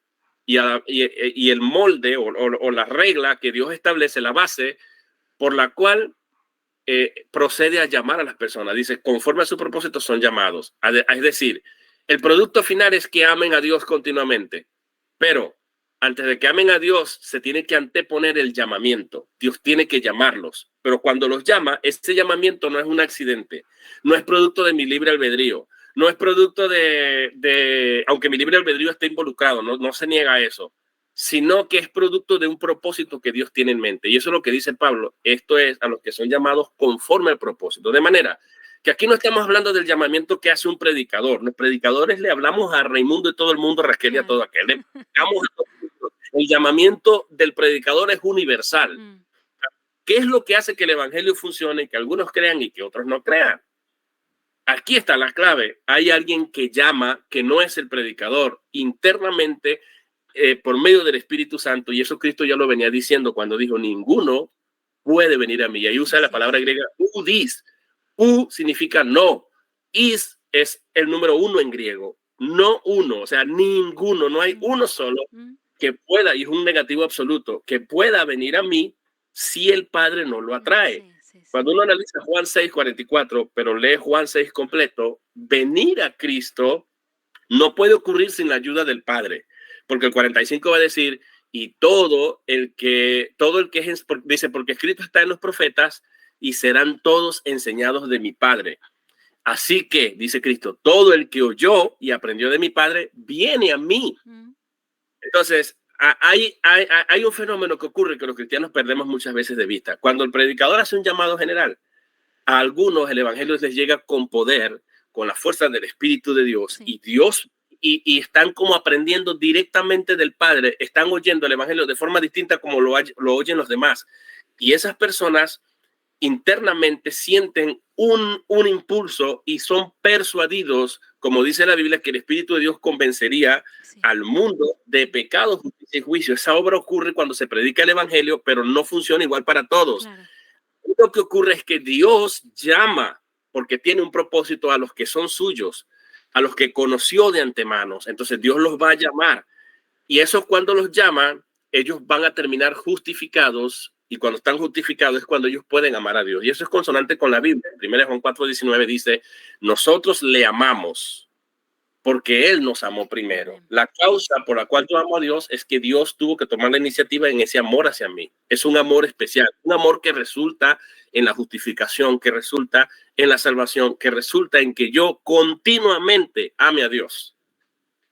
y el molde o la regla que Dios establece, la base por la cual procede a llamar a las personas. Dice, conforme a su propósito son llamados. Es decir, el producto final es que amen a Dios continuamente, pero antes de que amen a Dios, se tiene que anteponer el llamamiento. Dios tiene que llamarlos. Pero cuando los llama, ese llamamiento no es un accidente. No es producto de mi libre albedrío. No es producto aunque mi libre albedrío esté involucrado, no se niega a eso, sino que es producto de un propósito que Dios tiene en mente. Y eso es lo que dice Pablo. Esto es a los que son llamados conforme al propósito. De manera que aquí no estamos hablando del llamamiento que hace un predicador. Los predicadores le hablamos a Raimundo y todo el mundo, a Raquel y a todo aquel. Le hablamos a todo el mundo. El llamamiento del predicador es universal. ¿Qué es lo que hace que el evangelio funcione y que algunos crean y que otros no crean? Aquí está la clave. Hay alguien que llama, que no es el predicador, internamente por medio del Espíritu Santo. Y eso Cristo ya lo venía diciendo cuando dijo, ninguno puede venir a mí. Y ahí usa la palabra griega udis. U significa no. Is es el número 1 en griego. No uno, o sea, ninguno. No hay uno solo que pueda, y es un negativo absoluto, que pueda venir a mí si el Padre no lo atrae. Cuando uno analiza Juan 6:44, pero lee Juan 6 completo, venir a Cristo no puede ocurrir sin la ayuda del Padre, porque el 45 va a decir, y todo el que es, dice, porque escrito está en los profetas, y serán todos enseñados de mi Padre. Así que, dice Cristo, todo el que oyó y aprendió de mi Padre, viene a mí. Entonces, hay un fenómeno que ocurre que los cristianos perdemos muchas veces de vista. Cuando el predicador hace un llamado general, a algunos el evangelio les llega con poder, con la fuerza del Espíritu de Dios, y están como aprendiendo directamente del Padre, están oyendo el evangelio de forma distinta como lo oyen los demás. Y esas personas internamente sienten un impulso y son persuadidos, como dice la Biblia, que el Espíritu de Dios convencería al mundo de pecado, justicia y juicio. Esa obra ocurre cuando se predica el Evangelio, pero no funciona igual para todos. Claro. Lo que ocurre es que Dios llama, porque tiene un propósito, a los que son suyos, a los que conoció de antemano. Entonces Dios los va a llamar. Y eso, cuando los llaman, ellos van a terminar justificados, y cuando están justificados es cuando ellos pueden amar a Dios. Y eso es consonante con la Biblia. 1 Juan 4:19 dice, nosotros le amamos porque Él nos amó primero. La causa por la cual yo amo a Dios es que Dios tuvo que tomar la iniciativa en ese amor hacia mí. Es un amor especial, un amor que resulta en la justificación, que resulta en la salvación, que resulta en que yo continuamente ame a Dios.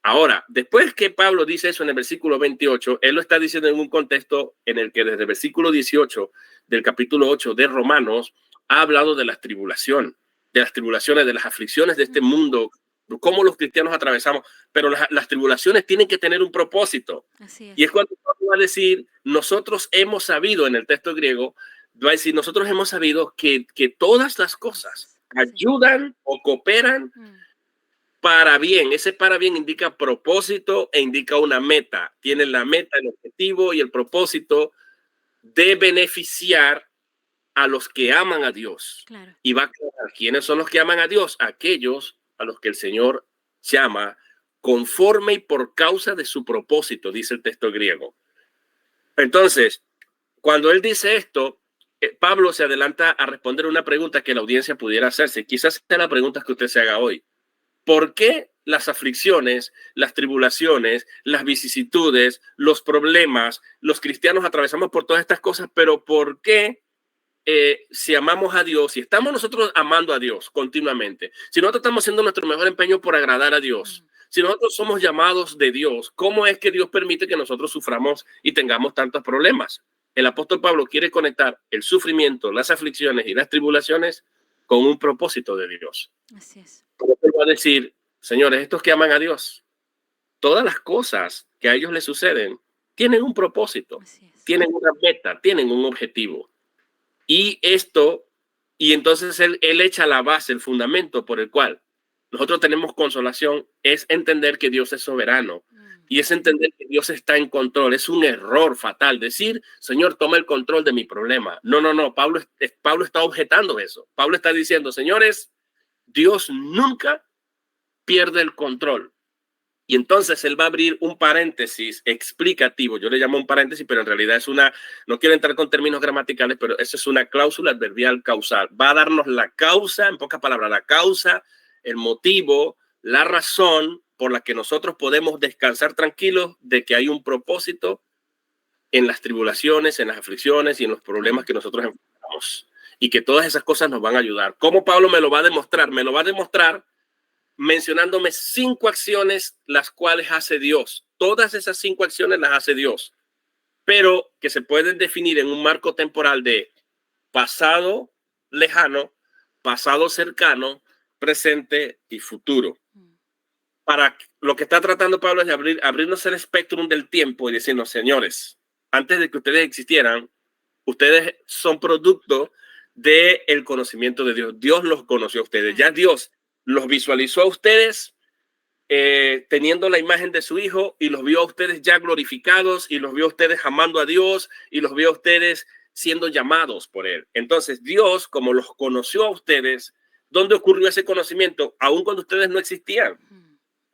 Ahora, después que Pablo dice eso en el versículo 28, él lo está diciendo en un contexto en el que desde el versículo 18 del capítulo 8 de Romanos ha hablado de las tribulaciones, de las aflicciones de este mundo, cómo los cristianos atravesamos, pero las tribulaciones tienen que tener un propósito. Así es. Y es cuando Pablo va a decir, nosotros hemos sabido, en el texto griego, va a decir, nosotros hemos sabido que todas las cosas ayudan o cooperan para bien. Ese para bien indica propósito e indica una meta. Tiene la meta, el objetivo y el propósito de beneficiar a los que aman a Dios. Claro. Y va a aclarar quiénes son los que aman a Dios, aquellos a los que el Señor llama conforme y por causa de su propósito, dice el texto griego. Entonces, cuando él dice esto, Pablo se adelanta a responder una pregunta que la audiencia pudiera hacerse. Quizás sea la pregunta que usted se haga hoy. ¿Por qué las aflicciones, las tribulaciones, las vicisitudes, los problemas, los cristianos atravesamos por todas estas cosas, pero por qué si amamos a Dios, si estamos nosotros amando a Dios continuamente, si nosotros estamos haciendo nuestro mejor empeño por agradar a Dios, si nosotros somos llamados de Dios, ¿cómo es que Dios permite que nosotros suframos y tengamos tantos problemas? El apóstol Pablo quiere conectar el sufrimiento, las aflicciones y las tribulaciones con un propósito de Dios. Así es. Va a decir, señores, estos que aman a Dios, todas las cosas que a ellos les suceden tienen un propósito, tienen una meta, tienen un objetivo. Y entonces él echa la base, el fundamento por el cual nosotros tenemos consolación, es entender que Dios es soberano y es entender que Dios está en control. Es un error fatal decir, Señor, toma el control de mi problema. No. Pablo está objetando eso. Pablo está diciendo, señores, Dios nunca pierde el control. Y entonces él va a abrir un paréntesis explicativo. Yo le llamo un paréntesis, pero en realidad es no quiero entrar con términos gramaticales, pero eso es una cláusula adverbial causal. Va a darnos la causa, en pocas palabras, la causa, el motivo, la razón por la que nosotros podemos descansar tranquilos de que hay un propósito en las tribulaciones, en las aflicciones y en los problemas que nosotros enfrentamos. Y que todas esas cosas nos van a ayudar. ¿Cómo Pablo me lo va a demostrar? Me lo va a demostrar mencionándome 5 acciones las cuales hace Dios. Todas esas 5 acciones las hace Dios, pero que se pueden definir en un marco temporal de pasado lejano, pasado cercano, presente y futuro. Para lo que está tratando Pablo es de abrirnos el espectro del tiempo y decirnos, señores, antes de que ustedes existieran, ustedes son producto del conocimiento de Dios. Dios los conoció a ustedes. Ya Dios los visualizó a ustedes teniendo la imagen de su Hijo y los vio a ustedes ya glorificados y los vio a ustedes amando a Dios y los vio a ustedes siendo llamados por Él. Entonces Dios, como los conoció a ustedes, ¿dónde ocurrió ese conocimiento? Aún cuando ustedes no existían.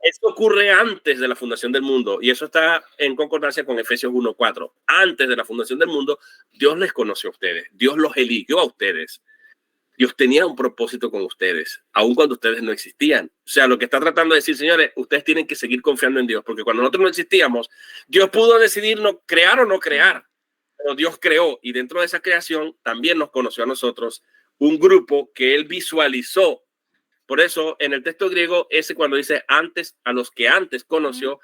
Esto ocurre antes de la fundación del mundo y eso está en concordancia con Efesios 1:4. Antes de la fundación del mundo, Dios les conoció a ustedes. Dios los eligió a ustedes. Dios tenía un propósito con ustedes, aun cuando ustedes no existían. O sea, lo que está tratando de decir, señores, ustedes tienen que seguir confiando en Dios, porque cuando nosotros no existíamos, Dios pudo decidir no crear o no crear, pero Dios creó y dentro de esa creación también nos conoció a nosotros, un grupo que Él visualizó. Por eso, en el texto griego, ese cuando dice antes, a los que antes conoció,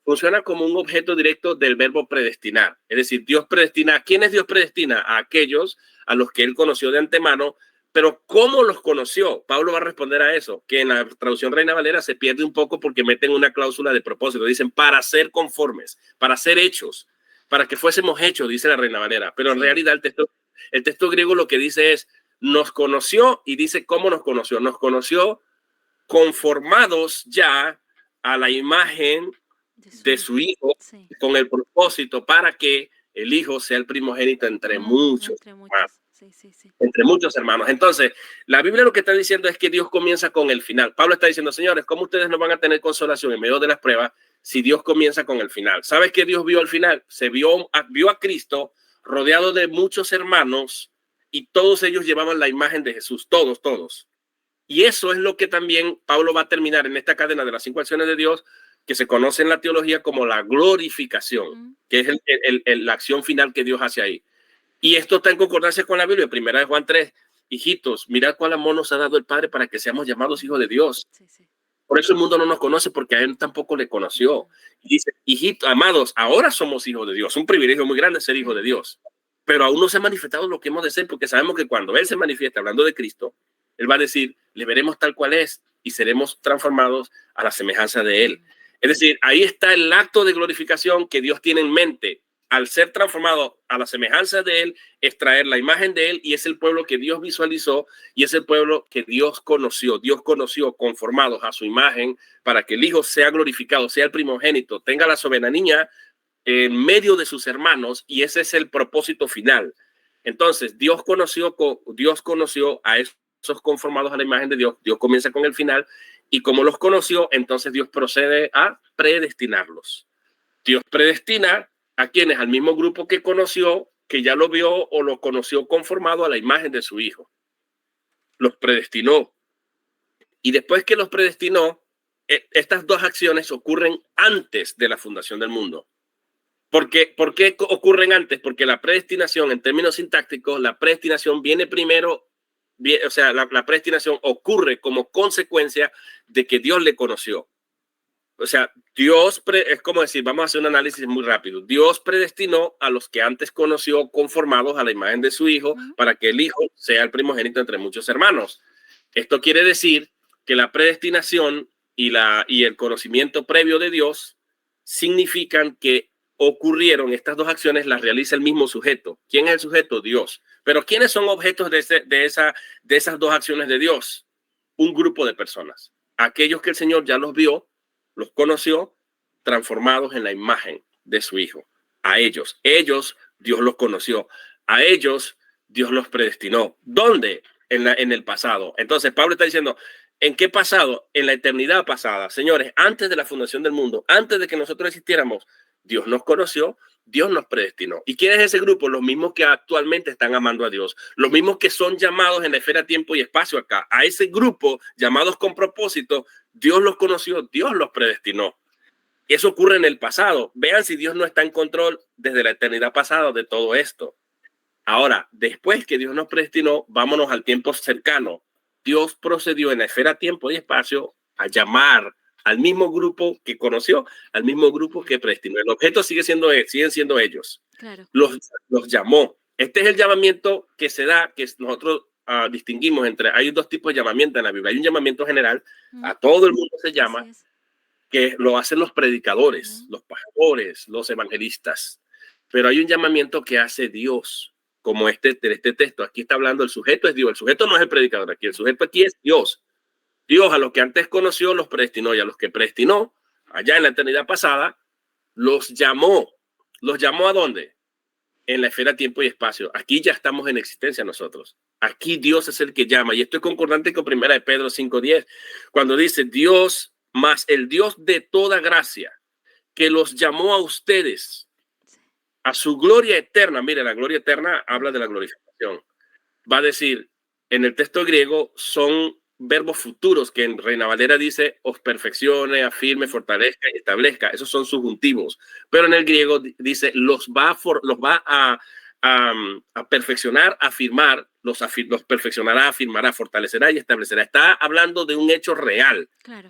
funciona como un objeto directo del verbo predestinar. Es decir, Dios predestina. ¿A quiénes Dios predestina? A aquellos a los que Él conoció de antemano. Pero ¿cómo los conoció? Pablo va a responder a eso, que en la traducción Reina Valera se pierde un poco porque meten una cláusula de propósito. Dicen para ser conformes, para ser hechos, para que fuésemos hechos, dice la Reina Valera. Pero en realidad el texto El texto griego lo que dice es, nos conoció, y dice cómo nos conoció. Nos conoció conformados ya a la imagen de su Hijo, Sí. con el propósito para que el Hijo sea el primogénito entre muchos. Entre muchos. Sí, sí, sí. Entre muchos hermanos. Entonces, la Biblia lo que está diciendo es que Dios comienza con el final. Pablo está diciendo, señores, ¿cómo ustedes no van a tener consolación en medio de las pruebas si Dios comienza con el final? ¿Sabes qué Dios vio al final? Vio a Cristo rodeado de muchos hermanos y todos ellos llevaban la imagen de Jesús, todos. Y eso es lo que también Pablo va a terminar en esta cadena de las 5 acciones de Dios, que se conoce en la teología como la glorificación, que es la acción final que Dios hace ahí. Y esto está en concordancia con la Biblia. Primera de Juan 3, hijitos, mirad cuál amor nos ha dado el Padre para que seamos llamados hijos de Dios. Sí, sí. Por eso el mundo no nos conoce, porque a él tampoco le conoció. Y dice, hijitos, amados, ahora somos hijos de Dios. Un privilegio muy grande ser hijo de Dios. Pero aún no se ha manifestado lo que hemos de ser, porque sabemos que cuando Él se manifiesta hablando de Cristo, Él va a decir, le veremos tal cual es y seremos transformados a la semejanza de Él. Es decir, ahí está el acto de glorificación que Dios tiene en mente. Al ser transformado a la semejanza de Él, extraer la imagen de Él, y es el pueblo que Dios visualizó y es el pueblo que Dios conoció. Dios conoció conformados a su imagen para que el Hijo sea glorificado, sea el primogénito, tenga la soberanía en medio de sus hermanos, y ese es el propósito final. Entonces, Dios conoció a esos conformados a la imagen de Dios. Dios comienza con el final, y como los conoció, entonces Dios procede a predestinarlos. Dios predestina a quienes, al mismo grupo que conoció, que ya lo vio o lo conoció conformado a la imagen de su Hijo. Los predestinó. Y después que los predestinó, estas dos acciones ocurren antes de la fundación del mundo. ¿Por qué ocurren antes? Porque la predestinación, en términos sintácticos, la predestinación viene primero, o sea, la predestinación ocurre como consecuencia de que Dios le conoció. O sea, es como decir, vamos a hacer un análisis muy rápido. Dios predestinó a los que antes conoció conformados a la imagen de su Hijo para que el Hijo sea el primogénito entre muchos hermanos. Esto quiere decir que la predestinación y el conocimiento previo de Dios significan que ocurrieron estas dos acciones, las realiza el mismo sujeto. ¿Quién es el sujeto? Dios. Pero ¿quiénes son objetos de esas dos acciones de Dios? Un grupo de personas. Aquellos que el Señor ya los vio, los conoció, transformados en la imagen de su Hijo. A ellos Dios los conoció. A ellos Dios los predestinó. ¿Dónde? En el pasado. Entonces Pablo está diciendo, ¿en qué pasado? En la eternidad pasada. Señores, antes de la fundación del mundo, antes de que nosotros existiéramos, Dios nos conoció, Dios nos predestinó. ¿Y quién es ese grupo? Los mismos que actualmente están amando a Dios. Los mismos que son llamados en la esfera tiempo y espacio acá. A ese grupo, llamados con propósito, Dios los conoció, Dios los predestinó. Eso ocurre en el pasado. Vean si Dios no está en control desde la eternidad pasada de todo esto. Ahora, después que Dios nos predestinó, vámonos al tiempo cercano. Dios procedió en la esfera tiempo y espacio a llamar al mismo grupo que conoció, al mismo grupo que predestinó. El objeto siguen siendo ellos. Claro. Los llamó. Este es el llamamiento que se da, que nosotros distinguimos entre, hay dos tipos de llamamiento en la Biblia. Hay un llamamiento general, a todo el mundo se llama, que lo hacen los predicadores, los pastores, los evangelistas. Pero hay un llamamiento que hace Dios, como este texto. Aquí está hablando, el sujeto es Dios. El sujeto no es el predicador aquí, el sujeto aquí es Dios. Dios a los que antes conoció los predestinó, y a los que predestinó allá en la eternidad pasada los llamó. ¿Los llamó a dónde? En la esfera tiempo y espacio. Aquí ya estamos en existencia nosotros. Aquí Dios es el que llama. Y esto es concordante con 1 Pedro 5:10, cuando dice Dios más el Dios de toda gracia, que los llamó a ustedes a su gloria eterna. Mire, la gloria eterna habla de la glorificación. Va a decir, en el texto griego son verbos futuros que en Reina Valera dice os perfeccione, afirme, fortalezca y establezca. Esos son subjuntivos. Pero en el griego dice los va a perfeccionar, afirmar, los perfeccionará, afirmará, fortalecerá y establecerá. Está hablando de un hecho real. Claro.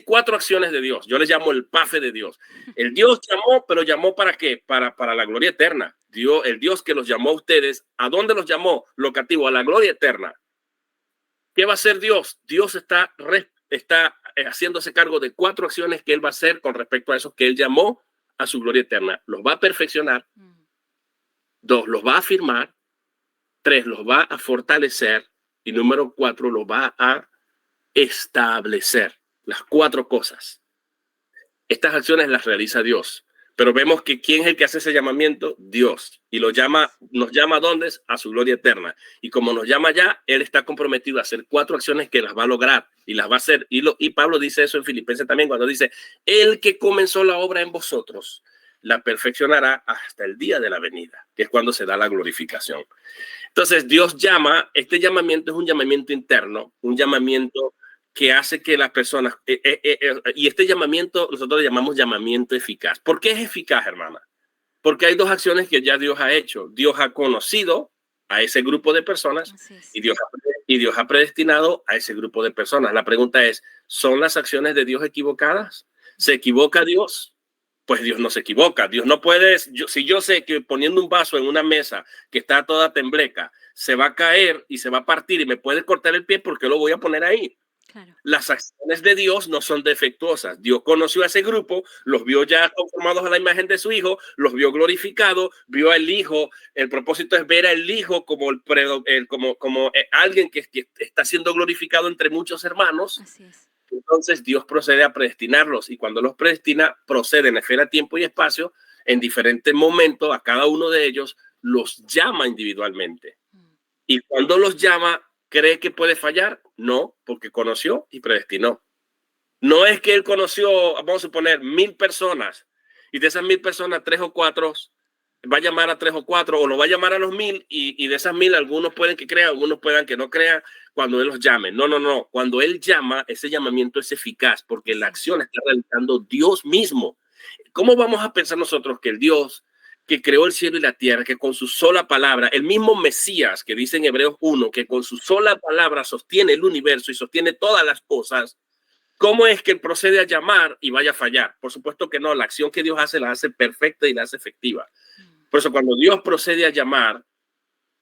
4 acciones de Dios. Yo les llamo el PAFE de Dios. El Dios llamó, pero llamó ¿para qué? Para la gloria eterna. El Dios que los llamó a ustedes, ¿a dónde los llamó? Locativo, a la gloria eterna. ¿Qué va a hacer Dios? Dios está haciéndose cargo de 4 acciones que Él va a hacer con respecto a esos que Él llamó a su gloria eterna. Los va a perfeccionar. 2, los va a afirmar. 3, los va a fortalecer. Y número 4, los va a establecer. Las 4 cosas. Estas acciones las realiza Dios. Pero vemos que ¿quién es el que hace ese llamamiento? Dios. Y nos llama ¿a dónde? A su gloria eterna. Y como nos llama ya, Él está comprometido a hacer 4 acciones que las va a lograr y las va a hacer. Y Pablo dice eso en Filipenses también cuando dice, el que comenzó la obra en vosotros, la perfeccionará hasta el día de la venida, que es cuando se da la glorificación. Entonces Dios llama, este llamamiento es un llamamiento interno, un llamamiento que hace que las personas, y este llamamiento nosotros le llamamos llamamiento eficaz. ¿Por qué es eficaz, hermana? Porque hay 2 acciones que ya Dios ha hecho. Dios ha conocido a ese grupo de personas y Dios ha predestinado a ese grupo de personas. La pregunta es, ¿son las acciones de Dios equivocadas? ¿Se equivoca Dios? Pues Dios no se equivoca. Dios no puede, si yo sé que poniendo un vaso en una mesa que está toda tembleca, se va a caer y se va a partir y me puede cortar el pie, ¿por qué lo voy a poner ahí? Claro. Las acciones de Dios no son defectuosas. Dios conoció a ese grupo, los vio ya conformados a la imagen de su Hijo, los vio glorificados, vio al Hijo. El propósito es ver al Hijo como alguien que está siendo glorificado entre muchos hermanos. Así es. Entonces Dios procede a predestinarlos y cuando los predestina, procede en esfera, tiempo y espacio, en diferentes momentos, a cada uno de ellos los llama individualmente. Y cuando los llama, ¿cree que puede fallar? No, porque conoció y predestinó. No es que él conoció, vamos a suponer, 1000 personas y de esas 1000 personas, 3 o 4 va a llamar a 3 o 4 o lo va a llamar a los 1000 y de esas 1000 algunos pueden que crean, algunos puedan que no crean cuando él los llame. No. Cuando él llama, ese llamamiento es eficaz porque la acción está realizando Dios mismo. ¿Cómo vamos a pensar nosotros que el Dios que creó el cielo y la tierra, que con su sola palabra, el mismo Mesías que dice en Hebreos 1, que con su sola palabra sostiene el universo y sostiene todas las cosas, cómo es que él procede a llamar y vaya a fallar? Por supuesto que no, la acción que Dios hace la hace perfecta y la hace efectiva. Por eso cuando Dios procede a llamar,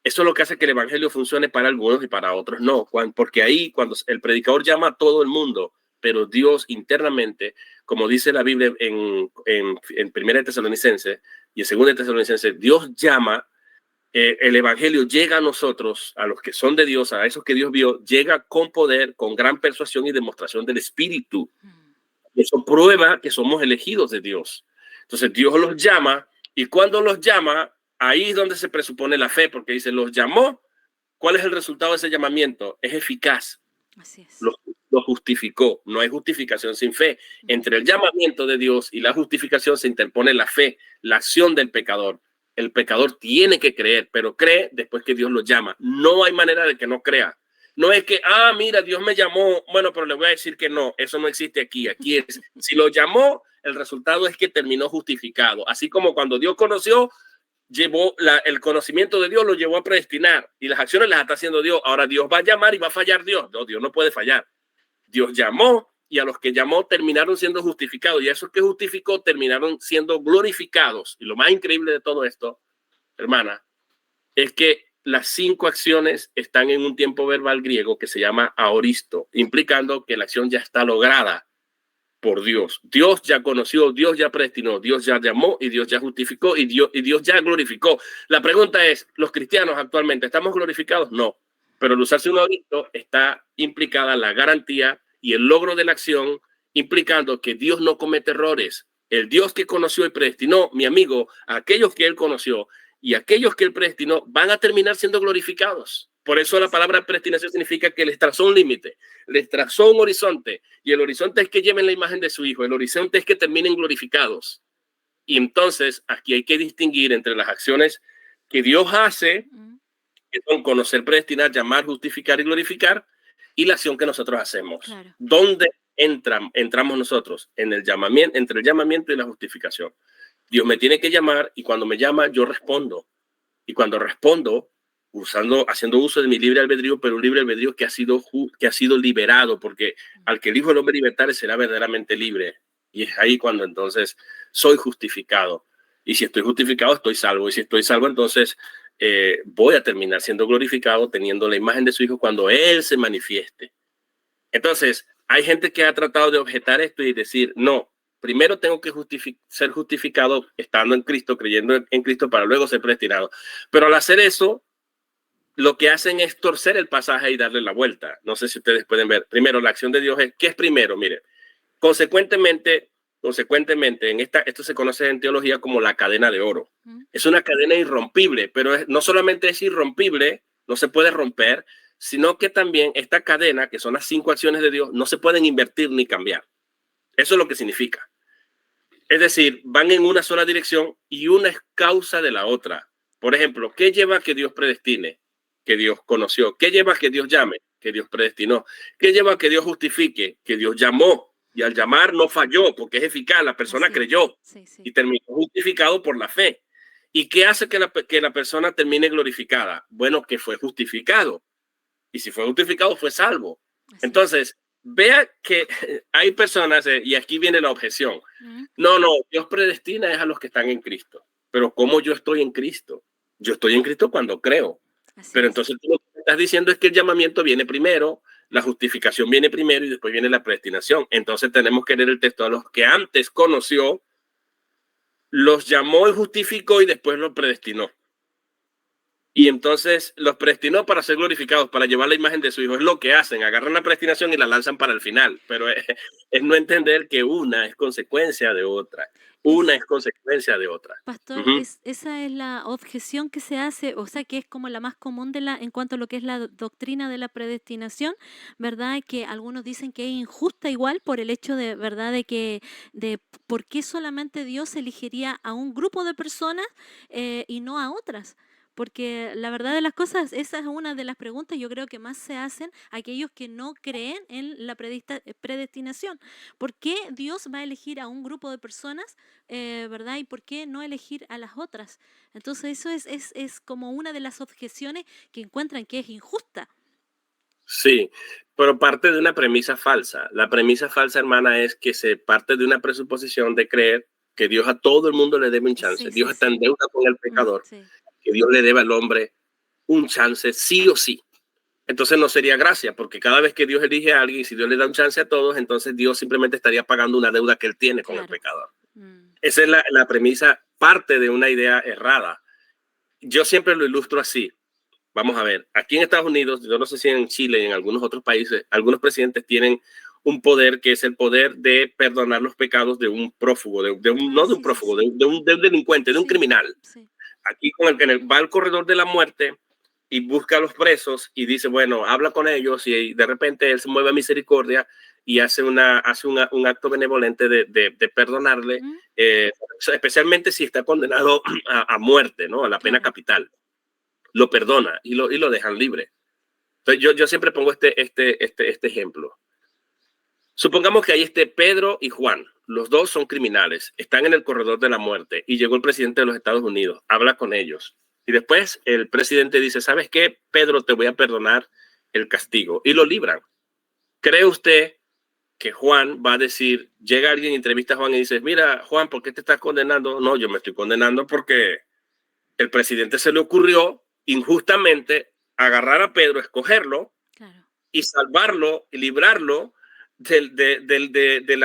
eso es lo que hace que el evangelio funcione para algunos y para otros no, porque ahí cuando el predicador llama a todo el mundo, pero Dios internamente, como dice la Biblia en 1 Tesalonicenses y en 2 Tesalonicenses, Dios llama, el evangelio llega a nosotros, a los que son de Dios, a esos que Dios vio, llega con poder, con gran persuasión y demostración del Espíritu. Y eso prueba que somos elegidos de Dios. Entonces Dios los llama y cuando los llama, ahí es donde se presupone la fe, porque dice, los llamó. ¿Cuál es el resultado de ese llamamiento? Es eficaz. Así es. Lo justificó. No hay justificación sin fe. Entre el llamamiento de Dios y la justificación se interpone la fe, la acción del pecador. El pecador tiene que creer, pero cree después que Dios lo llama. No hay manera de que no crea. No es que, mira, Dios me llamó. Bueno, pero le voy a decir que no. Eso no existe aquí. Aquí es, si lo llamó, el resultado es que terminó justificado. Así como cuando Dios conoció, el conocimiento de Dios lo llevó a predestinar y las acciones las está haciendo Dios. Ahora Dios va a llamar y va a fallar Dios. No, Dios no puede fallar. Dios llamó y a los que llamó terminaron siendo justificados y a esos que justificó terminaron siendo glorificados. Y lo más increíble de todo esto, hermana, es que las 5 acciones están en un tiempo verbal griego que se llama aoristo, implicando que la acción ya está lograda por Dios. Dios ya conoció, Dios ya predestinó, Dios ya llamó y Dios ya justificó y Dios ya glorificó. La pregunta es, ¿los cristianos actualmente estamos glorificados? No. Pero al usarse un aoristo está implicada la garantía y el logro de la acción, implicando que Dios no comete errores. El Dios que conoció y predestinó, mi amigo, a aquellos que él conoció y aquellos que él predestinó van a terminar siendo glorificados. Por eso la palabra predestinación significa que les trazó un límite, les trazó un horizonte y el horizonte es que lleven la imagen de su Hijo, el horizonte es que terminen glorificados. Y entonces aquí hay que distinguir entre las acciones que Dios hace, que son conocer, predestinar, llamar, justificar y glorificar, y la acción que nosotros hacemos. Claro. ¿Dónde entramos nosotros? En el llamamiento, entre el llamamiento y la justificación. Dios me tiene que llamar y cuando me llama yo respondo. Y cuando respondo, haciendo uso de mi libre albedrío, pero un libre albedrío que ha sido liberado, porque al que el Hijo del Hombre libertare será verdaderamente libre. Y es ahí cuando entonces soy justificado. Y si estoy justificado, estoy salvo. Y si estoy salvo, entonces voy a terminar siendo glorificado teniendo la imagen de su Hijo cuando Él se manifieste. Entonces, hay gente que ha tratado de objetar esto y decir, no, primero tengo que ser justificado estando en Cristo, creyendo en Cristo para luego ser predestinado. Pero al hacer eso, lo que hacen es torcer el pasaje y darle la vuelta. No sé si ustedes pueden ver. Primero, la acción de Dios es, ¿qué es primero? Mire, consecuentemente, esto se conoce en teología como la cadena de oro. Es una cadena irrompible, pero no solamente es irrompible, no se puede romper, sino que también esta cadena, que son las 5 acciones de Dios, no se pueden invertir ni cambiar. Eso es lo que significa. Es decir, van en una sola dirección y una es causa de la otra. Por ejemplo, ¿qué lleva a que Dios predestine? Que Dios conoció. ¿Qué lleva a que Dios llame? Que Dios predestinó. ¿Qué lleva a que Dios justifique? Que Dios llamó. Y al llamar no falló porque es eficaz. La persona creyó y terminó justificado por la fe. ¿Y qué hace que la persona termine glorificada? Bueno, que fue justificado. Y si fue justificado, fue salvo. Entonces, vea que hay personas, y aquí viene la objeción. No, Dios predestina es a los que están en Cristo. Pero ¿cómo yo estoy en Cristo? Yo estoy en Cristo cuando creo. Pero entonces tú lo que estás diciendo es que el llamamiento viene primero, la justificación viene primero y después viene la predestinación. Entonces tenemos que leer el texto: a los que antes conoció, los llamó y justificó y después los predestinó. Y entonces los predestinó para ser glorificados, para llevar la imagen de su Hijo. Es lo que hacen, agarran la predestinación y la lanzan para el final. Pero es no entender que una es consecuencia de otra. Una es consecuencia de otra. Pastor, esa es la objeción que se hace, o sea, que es como la más común en cuanto a lo que es la doctrina de la predestinación, ¿verdad? Que algunos dicen que es injusta igual por el hecho de, ¿verdad? De por qué solamente Dios elegiría a un grupo de personas y no a otras. Porque la verdad de las cosas, esa es una de las preguntas yo creo que más se hacen aquellos que no creen en la predestinación. ¿Por qué Dios va a elegir a un grupo de personas, verdad? ¿Y por qué no elegir a las otras? Entonces eso es como una de las objeciones que encuentran que es injusta. Sí, pero parte de una premisa falsa. La premisa falsa, hermana, es que se parte de una presuposición de creer que Dios a todo el mundo le debe un chance. Dios está en deuda con el pecador. Que Dios le debe al hombre un chance sí o sí. Entonces no sería gracia, porque cada vez que Dios elige a alguien, si Dios le da un chance a todos, entonces Dios simplemente estaría pagando una deuda que él tiene con el pecador. Esa es la premisa, parte de una idea errada. Yo siempre lo ilustro así. Vamos a ver, aquí en Estados Unidos, yo no sé si en Chile y en algunos otros países, algunos presidentes tienen un poder que es el poder de perdonar los pecados de un prófugo, de un delincuente, de un criminal. Aquí va al corredor de la muerte y busca a los presos y dice, bueno, habla con ellos, y de repente él se mueve a misericordia y hace un acto benevolente de perdonarle, especialmente si está condenado a muerte, ¿no? A la pena capital. Lo perdona y lo dejan libre. Entonces yo siempre pongo este ejemplo. Supongamos que ahí esté Pedro y Juan. Los dos son criminales, están en el corredor de la muerte y llegó el presidente de los Estados Unidos, habla con ellos. Y después el presidente dice, ¿sabes qué? Pedro, te voy a perdonar el castigo. Y lo libran. ¿Cree usted que Juan va a decir, llega alguien, entrevista a Juan y dice, mira, Juan, ¿por qué te estás condenando? No, yo me estoy condenando porque el presidente se le ocurrió injustamente agarrar a Pedro, escogerlo y salvarlo y librarlo de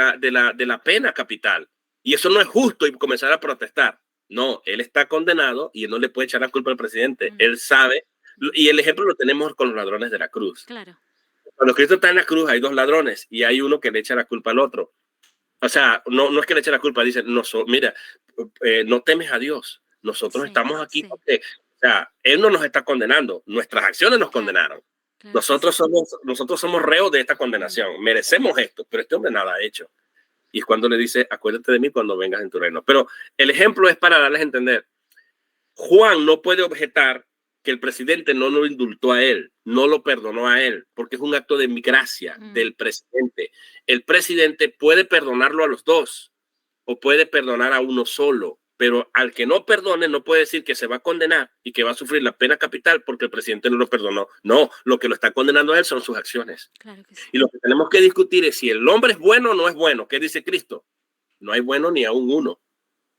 la pena capital. Y eso no es justo, y comenzar a protestar. No, él está condenado y él no le puede echar la culpa al presidente. Él sabe, y el ejemplo lo tenemos con los ladrones de la cruz. Claro. Cuando Cristo está en la cruz hay 2 ladrones y hay uno que le echa la culpa al otro. O sea, no es que le eche la culpa, dice, mira, no temes a Dios. Nosotros estamos aquí porque, o sea, él no nos está condenando, nuestras acciones nos condenaron. Nosotros somos reos de esta condenación, merecemos esto, pero este hombre nada ha hecho. Y es cuando le dice, acuérdate de mí cuando vengas en tu reino. Pero el ejemplo es para darles a entender. Juan no puede objetar que el presidente no lo indultó a él, no lo perdonó a él, porque es un acto de gracia del presidente. El presidente puede perdonarlo a los dos o puede perdonar a uno solo. Pero al que no perdone no puede decir que se va a condenar y que va a sufrir la pena capital porque el presidente no lo perdonó. No, lo que lo está condenando a él son sus acciones. Claro que sí. Y lo que tenemos que discutir es si el hombre es bueno o no es bueno. ¿Qué dice Cristo? No hay bueno ni aún uno.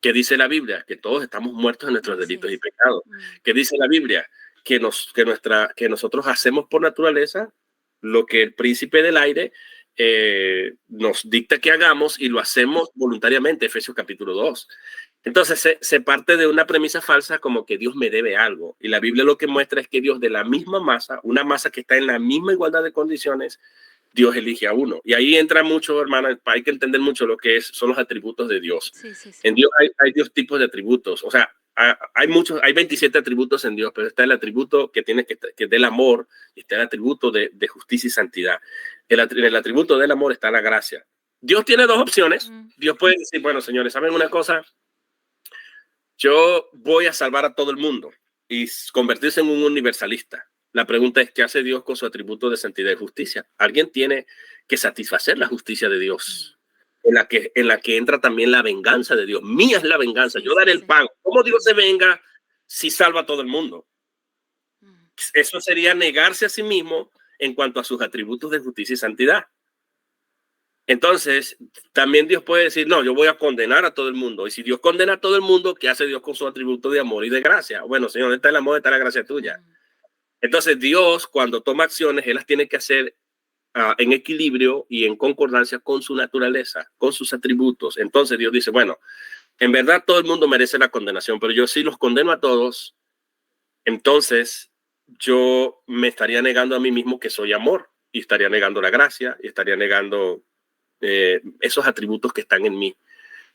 ¿Qué dice la Biblia? Que todos estamos muertos en nuestros delitos y pecados. ¿Qué dice la Biblia? Que nosotros hacemos por naturaleza lo que el príncipe del aire nos dicta que hagamos y lo hacemos voluntariamente. Efesios capítulo 2. Entonces se parte de una premisa falsa como que Dios me debe algo. Y la Biblia lo que muestra es que Dios de la misma masa, una masa que está en la misma igualdad de condiciones, Dios elige a uno. Y ahí entra mucho, hermana, hay que entender mucho lo que son los atributos de Dios. Sí, sí, sí. En Dios hay dos tipos de atributos. O sea, hay 27 atributos en Dios, pero está el atributo que tiene que es del amor, y está el atributo de justicia y santidad. En el atributo del amor está la gracia. Dios tiene dos opciones. Dios puede decir, bueno, señores, ¿saben una cosa? Yo voy a salvar a todo el mundo y convertirse en un universalista. La pregunta es, ¿qué hace Dios con su atributo de santidad y justicia? Alguien tiene que satisfacer la justicia de Dios, en la que entra también la venganza de Dios. Mía es la venganza, yo daré el pago. ¿Cómo Dios se venga si salva a todo el mundo? Eso sería negarse a sí mismo en cuanto a sus atributos de justicia y santidad. Entonces, también Dios puede decir, no, yo voy a condenar a todo el mundo. Y si Dios condena a todo el mundo, ¿qué hace Dios con su atributo de amor y de gracia? Bueno, Señor, ¿dónde está el amor? Está la gracia tuya. Entonces, Dios, cuando toma acciones, Él las tiene que hacer en equilibrio y en concordancia con su naturaleza, con sus atributos. Entonces, Dios dice, bueno, en verdad todo el mundo merece la condenación, pero yo sí los condeno a todos, entonces yo me estaría negando a mí mismo que soy amor, y estaría negando la gracia, y estaría negando esos atributos que están en mí.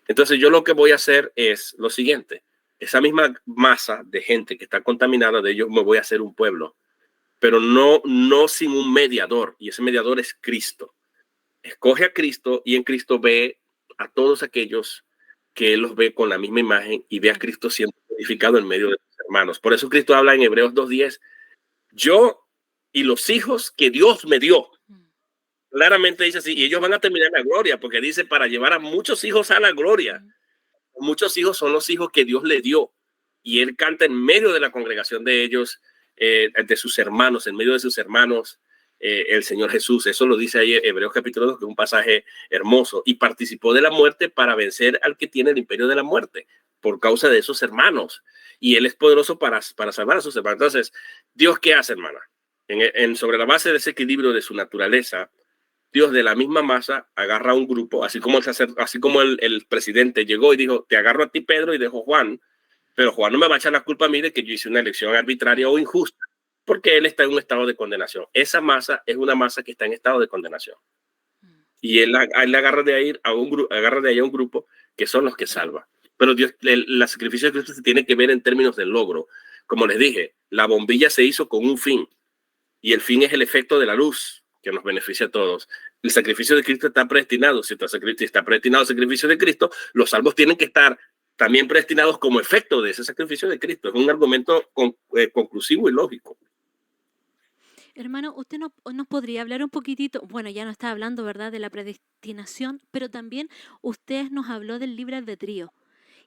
Entonces yo lo que voy a hacer es lo siguiente: esa misma masa de gente que está contaminada, de ellos me voy a hacer un pueblo, pero no sin un mediador, y ese mediador es Cristo. Escoge a Cristo y en Cristo ve a todos aquellos que Él los ve con la misma imagen y ve a Cristo siendo glorificado en medio de sus hermanos. Por eso Cristo habla en Hebreos 2:10, yo y los hijos que Dios me dio. Claramente dice así, y ellos van a terminar en la gloria, porque dice para llevar a muchos hijos a la gloria. Muchos hijos son los hijos que Dios le dio, y Él canta en medio de la congregación de ellos, de sus hermanos, en medio de sus hermanos, el Señor Jesús. Eso lo dice ahí Hebreos capítulo 2, que es un pasaje hermoso. Y participó de la muerte para vencer al que tiene el imperio de la muerte, por causa de esos hermanos. Y Él es poderoso para salvar a sus hermanos. Entonces, ¿Dios qué hace, hermana? Sobre la base de ese equilibrio de su naturaleza, Dios de la misma masa agarra a un grupo, así como el presidente llegó y dijo, te agarro a ti, Pedro, y dejo Juan, pero Juan no me va a echar la culpa a mí de que yo hice una elección arbitraria o injusta, porque él está en un estado de condenación. Esa masa es una masa que está en estado de condenación. Y él agarra de ahí a un grupo que son los que salva. Pero Dios, el sacrificio de Cristo se tiene que ver en términos del logro. Como les dije, la bombilla se hizo con un fin, y el fin es el efecto de la luz que nos beneficia a todos. El sacrificio de Cristo está predestinado. Si está predestinado el sacrificio de Cristo, los salvos tienen que estar también predestinados como efecto de ese sacrificio de Cristo. Es un argumento conclusivo y lógico. Hermano, usted nos podría hablar un poquitito, bueno, ya nos está hablando, ¿verdad?, de la predestinación, pero también usted nos habló del libre albedrío.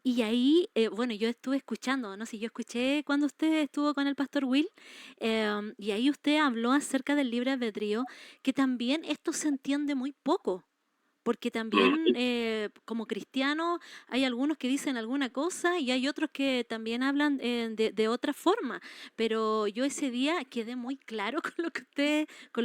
Y ahí, bueno, yo estuve escuchando, no sé, yo escuché cuando usted estuvo con el pastor Will, y ahí usted habló acerca del libre albedrío, que también esto se entiende muy poco, porque también como cristianos hay algunos que dicen alguna cosa y hay otros que también hablan de otra forma, pero yo ese día quedé muy claro con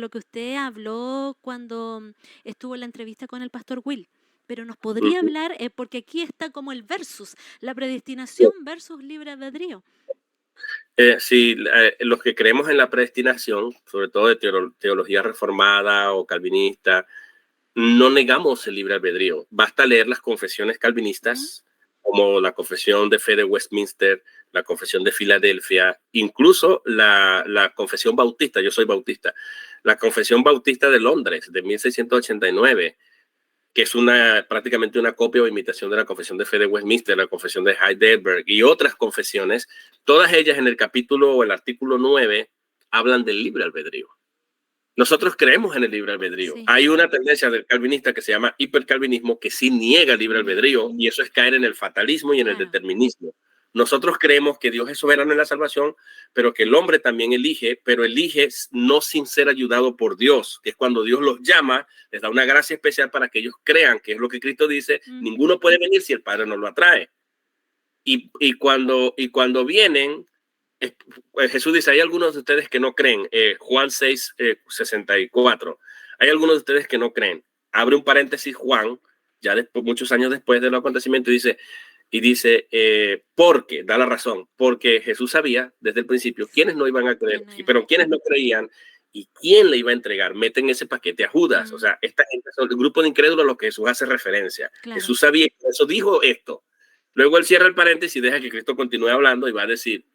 lo que usted habló cuando estuvo en la entrevista con el pastor Will. Pero nos podría hablar, porque aquí está como el versus, la predestinación versus libre albedrío. Sí, los que creemos en la predestinación, sobre todo de teología reformada o calvinista, no negamos el libre albedrío. Basta leer las confesiones calvinistas, como la Confesión de Fe de Westminster, la Confesión de Filadelfia, incluso la Confesión Bautista. Yo soy bautista. La Confesión Bautista de Londres, de 1689, que es prácticamente una copia o imitación de la Confesión de Fe de Westminster, la Confesión de Heidelberg y otras confesiones. Todas ellas en el capítulo o el artículo 9 hablan del libre albedrío. Nosotros creemos en el libre albedrío. Sí. Hay una tendencia del calvinista que se llama hipercalvinismo, que sí niega el libre albedrío, y eso es caer en el fatalismo y en el determinismo. Nosotros creemos que Dios es soberano en la salvación, pero que el hombre también elige, pero elige no sin ser ayudado por Dios, que es cuando Dios los llama, les da una gracia especial para que ellos crean, que es lo que Cristo dice, ninguno puede venir si el Padre no lo atrae. Y cuando vienen, Jesús dice, hay algunos de ustedes que no creen, Juan 6:64, hay algunos de ustedes que no creen. Abre un paréntesis Juan, ya muchos años después del acontecimiento, dice, Y dice, porque, da la razón, porque Jesús sabía desde el principio quiénes no iban a creer, pero quiénes no creían y quién le iba a entregar. Meten ese paquete a Judas. O sea, esta gente son el grupo de incrédulos a los que Jesús hace referencia. Claro. Jesús sabía, eso dijo esto. Luego él cierra el paréntesis y deja que Cristo continúe hablando y va a decir,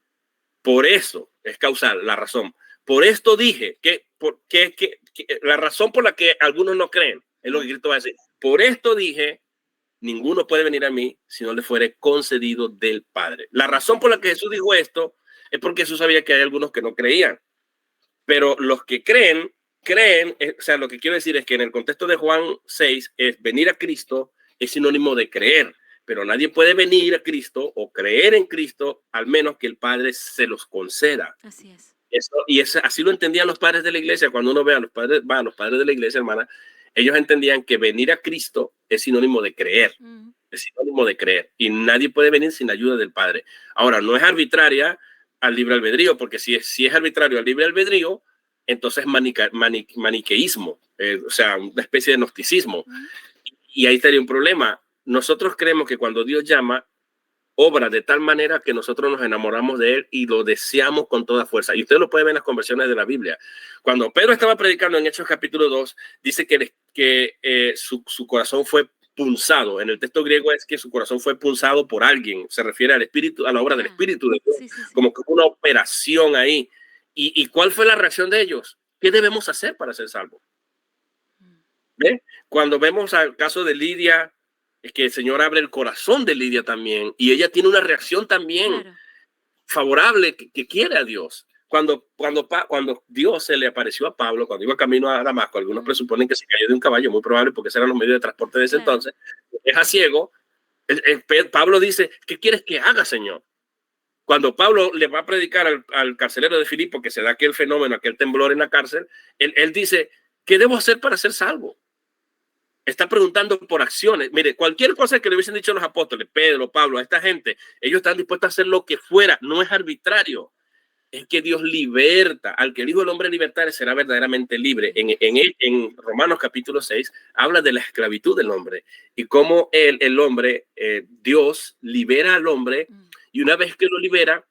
por eso es causal, la razón. Por esto dije que la razón por la que algunos no creen es lo que Cristo va a decir. Por esto dije, ninguno puede venir a mí si no le fuere concedido del Padre. La razón por la que Jesús dijo esto es porque Jesús sabía que hay algunos que no creían. Pero los que creen, o sea, lo que quiero decir es que en el contexto de Juan 6, es venir a Cristo es sinónimo de creer. Pero nadie puede venir a Cristo o creer en Cristo al menos que el Padre se los conceda. Así es. Así lo entendían los padres de la iglesia. Cuando uno ve a los padres de la iglesia, hermana, ellos entendían que venir a Cristo es sinónimo de creer. Es sinónimo de creer. Y nadie puede venir sin ayuda del Padre. Ahora, no es arbitraria al libre albedrío, porque si es arbitrario al libre albedrío, entonces maniqueísmo, o sea, una especie de gnosticismo. Y ahí estaría un problema. Nosotros creemos que cuando Dios llama, obra de tal manera que nosotros nos enamoramos de él y lo deseamos con toda fuerza. Y usted lo puede ver en las conversiones de la Biblia. Cuando Pedro estaba predicando en Hechos capítulo 2, dice que su corazón fue punzado. En el texto griego es que su corazón fue punzado por alguien. Se refiere al espíritu, a la obra del Espíritu de Dios. Sí. Como que una operación ahí. ¿Y cuál fue la reacción de ellos? ¿Qué debemos hacer para ser salvos? ¿Ve? Cuando vemos al caso de Lidia, es que el Señor abre el corazón de Lidia también, y ella tiene una reacción también favorable que quiere a Dios. Cuando Dios se le apareció a Pablo, cuando iba camino a Damasco, algunos presuponen que se cayó de un caballo, muy probable porque esos eran los medios de transporte de ese entonces, deja ciego. Pablo dice, ¿qué quieres que haga, Señor? Cuando Pablo le va a predicar al carcelero de Filipo, que se da aquel fenómeno, aquel temblor en la cárcel, él dice, ¿qué debo hacer para ser salvo? Está preguntando por acciones. Mire, cualquier cosa que le hubiesen dicho los apóstoles, Pedro, Pablo, a esta gente, ellos están dispuestos a hacer lo que fuera. No es arbitrario. Es que Dios liberta. Al que el Hijo del Hombre libertare será verdaderamente libre. En Romanos capítulo 6 habla de la esclavitud del hombre y cómo el hombre, Dios libera al hombre, y una vez que lo libera,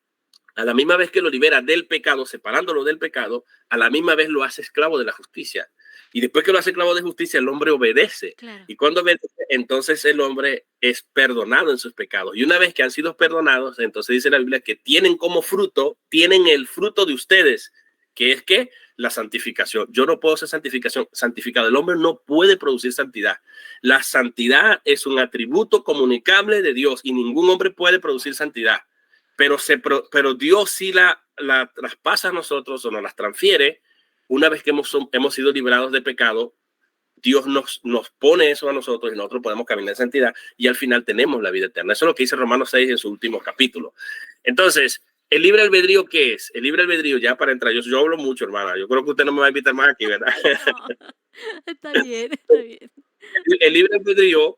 a la misma vez que lo libera del pecado, separándolo del pecado, a la misma vez lo hace esclavo de la justicia. Y después que lo hace esclavo de justicia, el hombre obedece. Claro. Y cuando obedece, entonces el hombre es perdonado en sus pecados. Y una vez que han sido perdonados, entonces dice la Biblia que tienen como fruto, tienen el fruto de ustedes, que es que la santificación. Yo no puedo ser santificado. El hombre no puede producir santidad. La santidad es un atributo comunicable de Dios y ningún hombre puede producir santidad. Pero Dios sí la traspasa a nosotros o nos las transfiere. Una vez que hemos sido liberados de pecado, Dios nos pone eso a nosotros y nosotros podemos caminar en santidad y al final tenemos la vida eterna. Eso es lo que dice Romanos 6 en su último capítulo. Entonces, ¿el libre albedrío qué es? El libre albedrío, ya para entrar, yo hablo mucho, hermana. Yo creo que usted no me va a invitar más aquí, ¿verdad? No, está bien, está bien. El libre albedrío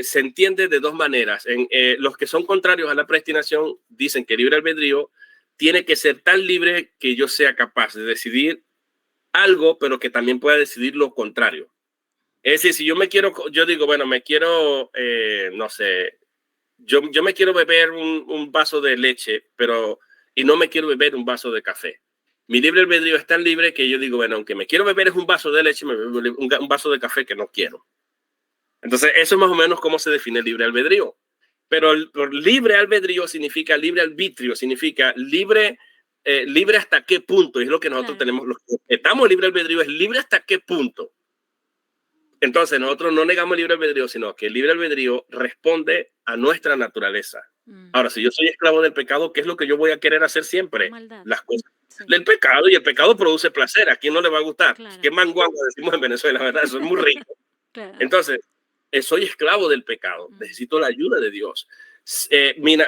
se entiende de dos maneras. Los que son contrarios a la predestinación dicen que el libre albedrío tiene que ser tan libre que yo sea capaz de decidir algo, pero que también pueda decidir lo contrario. Es decir, si yo digo, bueno, me quiero, no sé, yo me quiero beber un vaso de leche, y no me quiero beber un vaso de café. Mi libre albedrío es tan libre que yo digo, bueno, aunque me quiero beber es un vaso de leche, me bebo un vaso de café que no quiero. Entonces, eso es más o menos cómo se define el libre albedrío. Pero libre albedrío significa libre arbitrio, significa libre hasta qué punto. Es lo que nosotros tenemos. Lo que estamos libre albedrío es libre hasta qué punto. Entonces, nosotros no negamos el libre albedrío, sino que el libre albedrío responde a nuestra naturaleza. Ahora, si yo soy esclavo del pecado, ¿qué es lo que yo voy a querer hacer siempre? Maldad. Las cosas del pecado, y el pecado produce placer. ¿A quién no le va a gustar? Claro. Qué manguango decimos en Venezuela, ¿verdad? Eso es muy rico. Claro. Entonces, soy esclavo del pecado, necesito la ayuda de Dios.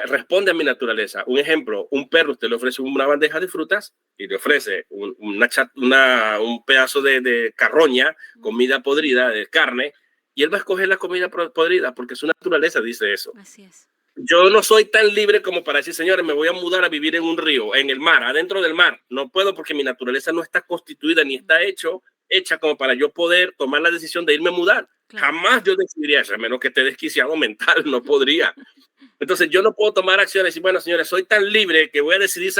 Responde a mi naturaleza. Un ejemplo, un perro, usted le ofrece una bandeja de frutas y le ofrece un pedazo de carroña, comida podrida, de carne, y él va a escoger la comida podrida porque su naturaleza dice eso. Así es. Yo no soy tan libre como para decir, señores, me voy a mudar a vivir en un río, en el mar, adentro del mar. No puedo porque mi naturaleza no está constituida ni está hecho hecha como para yo poder tomar la decisión de irme a mudar. Claro. Jamás yo decidiría eso, a menos que esté desquiciado mental, no podría. Entonces yo no puedo tomar acciones y bueno, señores, soy tan libre que voy a decidir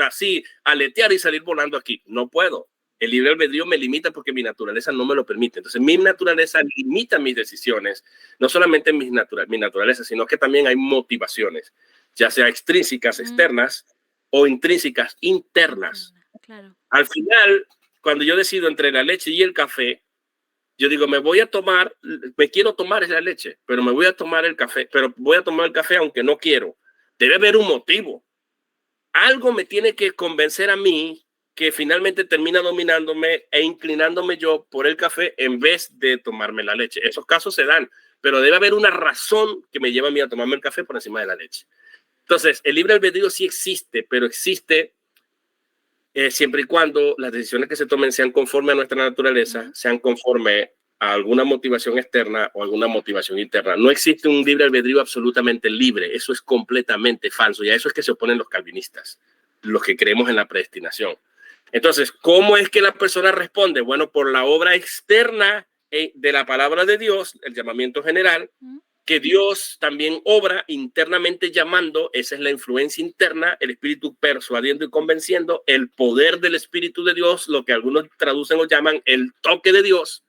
así, aletear y salir volando aquí. No puedo. El libre albedrío me limita porque mi naturaleza no me lo permite. Entonces mi naturaleza limita mis decisiones, no solamente mi naturaleza, sino que también hay motivaciones, ya sea extrínsecas, externas, o intrínsecas, internas. Claro. Al final, cuando yo decido entre la leche y el café, yo digo, me quiero tomar esa leche, pero me voy a tomar el café, pero voy a tomar el café aunque no quiero. Debe haber un motivo. Algo me tiene que convencer a mí que finalmente termina dominándome e inclinándome yo por el café en vez de tomarme la leche. Esos casos se dan, pero debe haber una razón que me lleva a mí a tomarme el café por encima de la leche. Entonces, el libre albedrío sí existe, pero existe siempre y cuando las decisiones que se tomen sean conforme a nuestra naturaleza, sean conforme a alguna motivación externa o alguna motivación interna. No existe un libre albedrío absolutamente libre. Eso es completamente falso. Y a eso es que se oponen los calvinistas, los que creemos en la predestinación. Entonces, ¿cómo es que la persona responde? Bueno, por la obra externa de la palabra de Dios, el llamamiento general, que Dios también obra internamente llamando, esa es la influencia interna, el espíritu persuadiendo y convenciendo, el poder del espíritu de Dios, lo que algunos traducen o llaman el toque de Dios,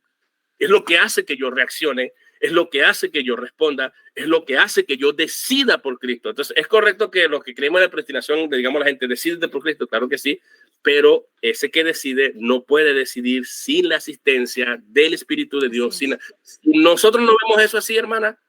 es lo que hace que yo reaccione, es lo que hace que yo responda, es lo que hace que yo decida por Cristo. Entonces, ¿es correcto que los que creemos en la predestinación, digamos la gente, decide por Cristo? Claro que sí, pero ese que decide no puede decidir sin la asistencia del Espíritu de Dios. Si nosotros no vemos eso así, hermana.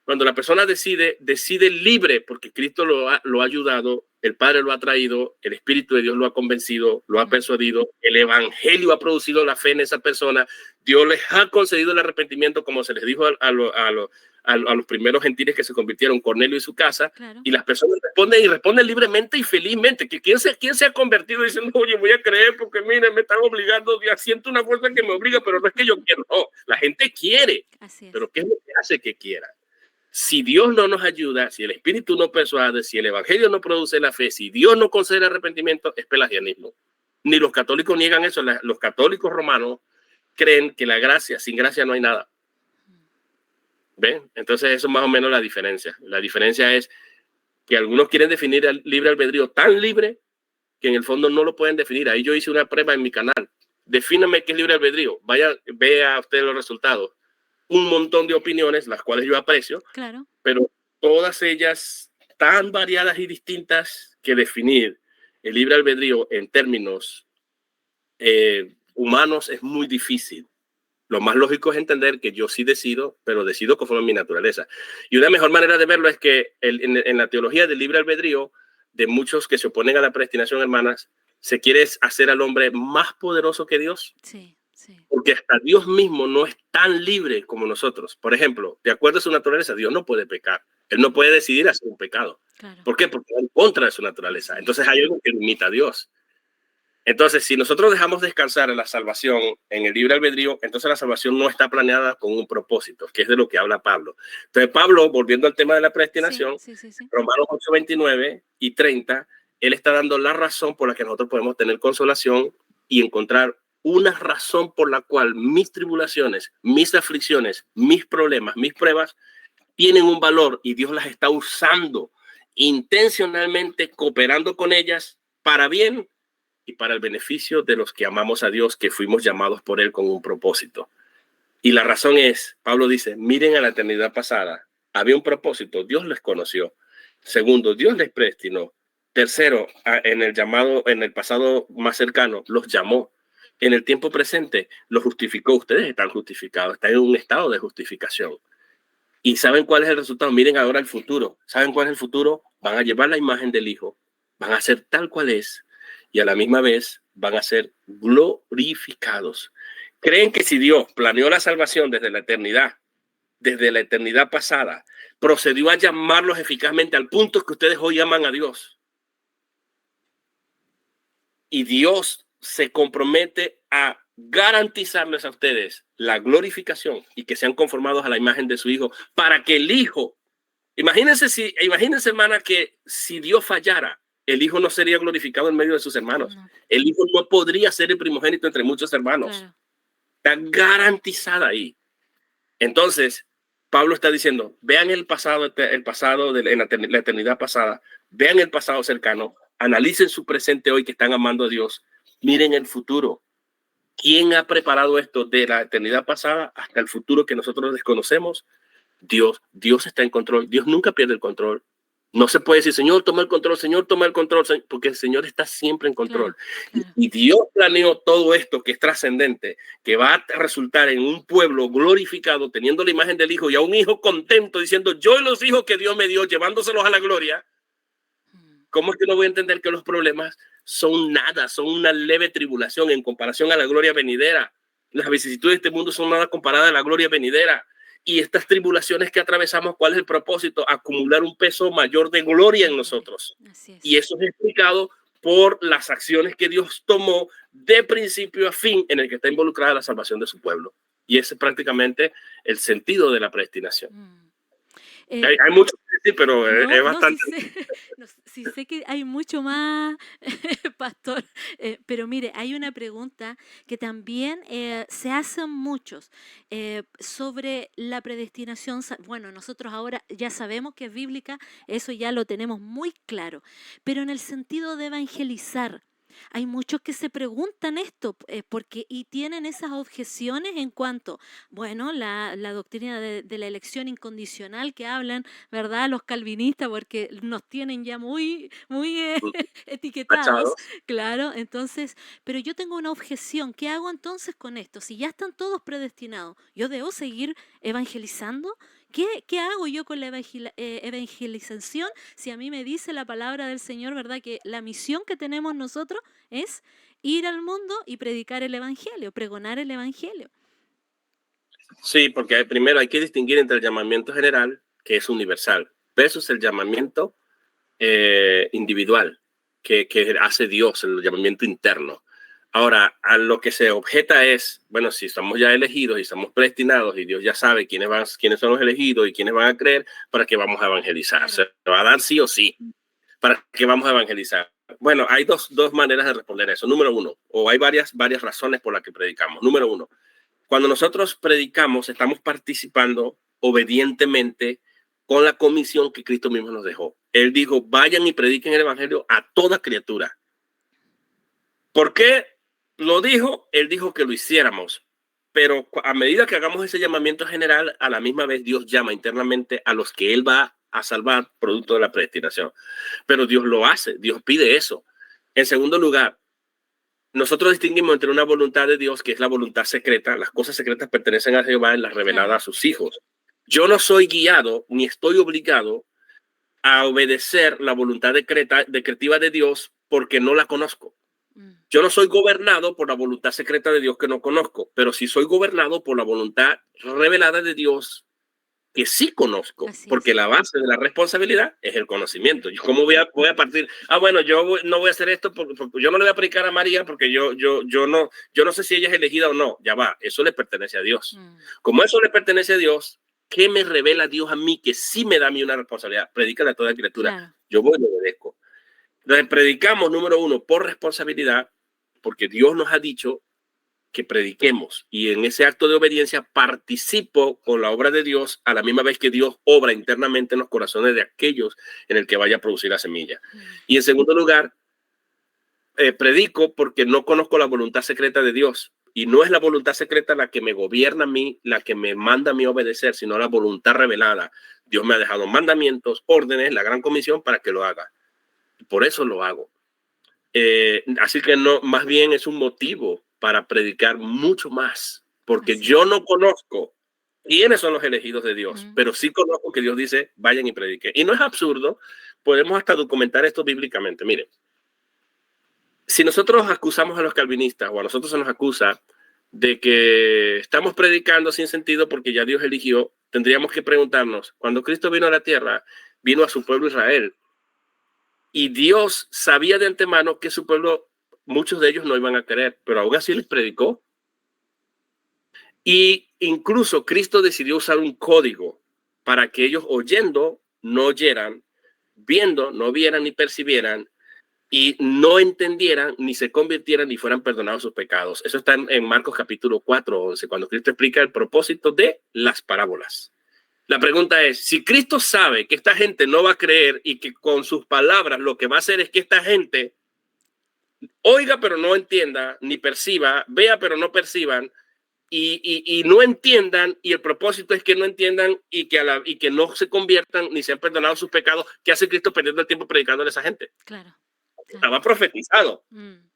Cuando la persona decide libre, porque Cristo lo ha ayudado, el Padre lo ha traído, el Espíritu de Dios lo ha convencido, lo ha persuadido, el Evangelio ha producido la fe en esa persona, Dios les ha concedido el arrepentimiento, como se les dijo a los primeros gentiles que se convirtieron, Cornelio y su casa, claro. Y las personas responden libremente y felizmente. ¿Quién se ha convertido diciendo, oye, voy a creer porque mire, me están obligando, ya siento una fuerza que me obliga, pero no es que yo quiero, no, la gente quiere, pero ¿qué es lo que hace que quiera? Si Dios no nos ayuda, si el Espíritu no persuade, si el Evangelio no produce la fe, si Dios no concede arrepentimiento, es pelagianismo. Ni los católicos niegan eso. Los católicos romanos creen que la gracia, sin gracia no hay nada. ¿Ven? Entonces eso es más o menos la diferencia. La diferencia es que algunos quieren definir el libre albedrío tan libre que en el fondo no lo pueden definir. Ahí yo hice una prueba en mi canal. Defíname qué es libre albedrío. Vea usted los resultados. Un montón de opiniones, las cuales yo aprecio, claro. Pero todas ellas tan variadas y distintas que definir el libre albedrío en términos humanos es muy difícil. Lo más lógico es entender que yo sí decido, pero decido conforme a mi naturaleza. Y una mejor manera de verlo es que en la teología del libre albedrío, de muchos que se oponen a la predestinación, hermanas, se quiere hacer al hombre más poderoso que Dios. Sí. Porque hasta Dios mismo no es tan libre como nosotros. Por ejemplo, de acuerdo a su naturaleza, Dios no puede pecar. Él no puede decidir hacer un pecado. Claro. ¿Por qué? Porque va en contra de su naturaleza. Entonces hay algo que limita a Dios. Entonces, si nosotros dejamos descansar en la salvación, en el libre albedrío, entonces la salvación no está planeada con un propósito, que es de lo que habla Pablo. Entonces, Pablo, volviendo al tema de la predestinación, Romanos 8, 29 y 30, él está dando la razón por la que nosotros podemos tener consolación y encontrar una razón por la cual mis tribulaciones, mis aflicciones, mis problemas, mis pruebas tienen un valor y Dios las está usando intencionalmente, cooperando con ellas para bien y para el beneficio de los que amamos a Dios, que fuimos llamados por Él con un propósito. Y la razón es, Pablo dice, miren a la eternidad pasada, había un propósito, Dios les conoció. Segundo, Dios les predestinó. Tercero, en el pasado más cercano, los llamó. En el tiempo presente los justificó. Ustedes están justificados, están en un estado de justificación. ¿Y saben cuál es el resultado? Miren ahora el futuro. ¿Saben cuál es el futuro? Van a llevar la imagen del Hijo, van a ser tal cual es y a la misma vez van a ser glorificados. ¿Creen que si Dios planeó la salvación desde la eternidad pasada, procedió a llamarlos eficazmente al punto que ustedes hoy aman a Dios? Y Dios se compromete a garantizarles a ustedes la glorificación y que sean conformados a la imagen de su Hijo para que el Hijo, imagínense hermana, que si Dios fallara, el hijo no sería glorificado en medio de sus hermanos. No. El hijo no podría ser el primogénito entre muchos hermanos. Claro. Está garantizada ahí. Entonces, Pablo está diciendo, vean el pasado en la eternidad pasada, vean el pasado cercano, analicen su presente hoy que están amando a Dios, miren el futuro. ¿Quién ha preparado esto de la eternidad pasada hasta el futuro que nosotros desconocemos? Dios. Dios está en control. Dios nunca pierde el control. No se puede decir, Señor, toma el control, porque el Señor está siempre en control. Claro. Y Dios planeó todo esto que es trascendente, que va a resultar en un pueblo glorificado, teniendo la imagen del Hijo y a un Hijo contento, diciendo, yo y los hijos que Dios me dio, llevándoselos a la gloria. ¿Cómo es que no voy a entender que los problemas son nada, son una leve tribulación en comparación a la gloria venidera? Las vicisitudes de este mundo son nada comparadas a la gloria venidera. Y estas tribulaciones que atravesamos, ¿cuál es el propósito? Acumular un peso mayor de gloria en nosotros. Así es. Y eso es explicado por las acciones que Dios tomó de principio a fin en el que está involucrada la salvación de su pueblo. Y ese es prácticamente el sentido de la predestinación. Hay mucho que decir, pero es bastante... Sí sé que hay mucho más, pastor, pero mire, hay una pregunta que también se hacen muchos sobre la predestinación. Bueno, nosotros ahora ya sabemos que es bíblica, eso ya lo tenemos muy claro, pero en el sentido de evangelizar, hay muchos que se preguntan esto y tienen esas objeciones en cuanto, bueno, la doctrina de la elección incondicional que hablan, ¿verdad? Los calvinistas, porque nos tienen ya muy etiquetados, claro. Entonces, pero yo tengo una objeción. ¿Qué hago entonces con esto? Si ya están todos predestinados, ¿yo debo seguir evangelizando? ¿Qué hago yo con la evangelización si a mí me dice la palabra del Señor, verdad, que la misión que tenemos nosotros es ir al mundo y predicar el evangelio, pregonar el evangelio? Sí, porque primero hay que distinguir entre el llamamiento general, que es universal, versus el llamamiento individual, que hace Dios, el llamamiento interno. Ahora, a lo que se objeta es, bueno, si estamos ya elegidos y estamos predestinados y Dios ya sabe quiénes son los elegidos y quiénes van a creer, ¿para qué vamos a evangelizar? ¿Se va a dar sí o sí? ¿Para qué vamos a evangelizar? Bueno, hay dos maneras de responder a eso. Número uno, o hay varias razones por las que predicamos. Número uno, cuando nosotros predicamos, estamos participando obedientemente con la comisión que Cristo mismo nos dejó. Él dijo, vayan y prediquen el evangelio a toda criatura. ¿Por qué lo dijo? Él dijo que lo hiciéramos. Pero a medida que hagamos ese llamamiento general, a la misma vez Dios llama internamente a los que Él va a salvar producto de la predestinación. Pero Dios lo hace, Dios pide eso. En segundo lugar, nosotros distinguimos entre una voluntad de Dios, que es la voluntad secreta. Las cosas secretas pertenecen a Jehová y las reveladas a sus hijos. Yo no soy guiado ni estoy obligado a obedecer la voluntad decretiva de Dios porque no la conozco. Yo no soy gobernado por la voluntad secreta de Dios que no conozco, pero sí soy gobernado por la voluntad revelada de Dios que sí conozco, porque la base de la responsabilidad es el conocimiento. Yo cómo voy a partir, bueno, yo no voy a hacer esto porque yo no le voy a predicar a María porque yo no sé si ella es elegida o no. Ya va, eso le pertenece a Dios. Como eso le pertenece a Dios, ¿qué me revela Dios a mí que sí me da a mí una responsabilidad? Predícale a toda criatura. Claro. Yo voy y le obedezco. Entonces predicamos, número uno, por responsabilidad, porque Dios nos ha dicho que prediquemos, y en ese acto de obediencia participo con la obra de Dios a la misma vez que Dios obra internamente en los corazones de aquellos en el que vaya a producir la semilla. Y en segundo lugar, predico porque no conozco la voluntad secreta de Dios, y no es la voluntad secreta la que me gobierna a mí, la que me manda a mí obedecer, sino la voluntad revelada. Dios me ha dejado mandamientos, órdenes, la gran comisión para que lo haga. Por eso lo hago. Así que no, más bien es un motivo para predicar mucho más, porque yo no conozco quiénes son los elegidos de Dios, pero sí conozco que Dios dice, vayan y prediquen. Y no es absurdo, podemos hasta documentar esto bíblicamente. Miren, si nosotros acusamos a los calvinistas o a nosotros se nos acusa de que estamos predicando sin sentido porque ya Dios eligió, tendríamos que preguntarnos, cuando Cristo vino a la tierra, vino a su pueblo Israel, y Dios sabía de antemano que su pueblo, muchos de ellos no iban a creer, pero aún así les predicó. Y incluso Cristo decidió usar un código para que ellos oyendo no oyeran, viendo no vieran ni percibieran, y no entendieran, ni se convirtieran, ni fueran perdonados sus pecados. Eso está en Marcos capítulo 4:11, cuando Cristo explica el propósito de las parábolas. La pregunta es, si Cristo sabe que esta gente no va a creer y que con sus palabras lo que va a hacer es que esta gente oiga pero no entienda, ni perciba, vea pero no perciban, y no entiendan, y el propósito es que no entiendan y que no se conviertan ni sean perdonados sus pecados, ¿qué hace Cristo perdiendo el tiempo predicándole a esa gente? Claro. Estaba profetizado.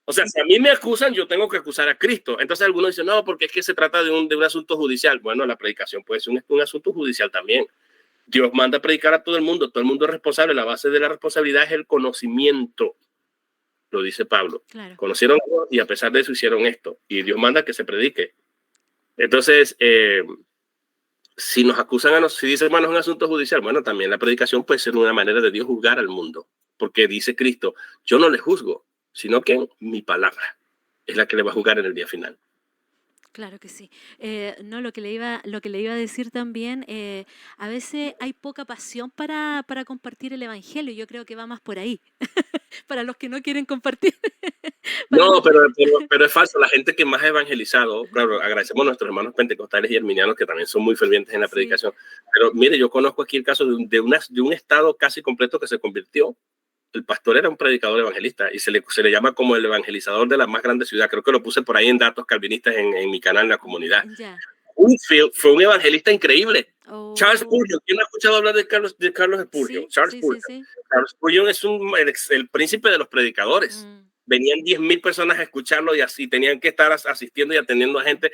O sea, si a mí me acusan, yo tengo que acusar a Cristo. Entonces algunos dicen, no, porque es que se trata de un asunto judicial. Bueno, la predicación puede ser un asunto judicial también. Dios manda a predicar a todo el mundo es responsable. La base de la responsabilidad es el conocimiento, lo dice Pablo. Claro. Conocieron a Dios y a pesar de eso hicieron esto. Y Dios manda que se predique. Entonces, si nos acusan si dicen, hermano, es un asunto judicial, bueno, también la predicación puede ser una manera de Dios juzgar al mundo. Porque dice Cristo, yo no le juzgo, sino que mi palabra es la que le va a juzgar en el día final. Claro que sí. No, lo que le iba a decir también, a veces hay poca pasión para compartir el evangelio. Yo creo que va más por ahí, para los que no quieren compartir. No, pero es falso. La gente que más ha evangelizado, claro, agradecemos a nuestros hermanos pentecostales y arminianos que también son muy fervientes en la predicación. Pero mire, yo conozco aquí el caso de un estado casi completo que se convirtió. El pastor era un predicador evangelista y se le llama como el evangelizador de la más grande ciudad. Creo que lo puse por ahí en datos calvinistas en mi canal, en la comunidad. Ya. Fue un evangelista increíble. Oh. Charles Spurgeon. ¿Quién ha escuchado hablar de Carlos Spurgeon? Sí, Charles sí, Spurgeon. sí. Charles Spurgeon es el príncipe de los predicadores. Venían 10,000 personas a escucharlo y así tenían que estar asistiendo y atendiendo a gente.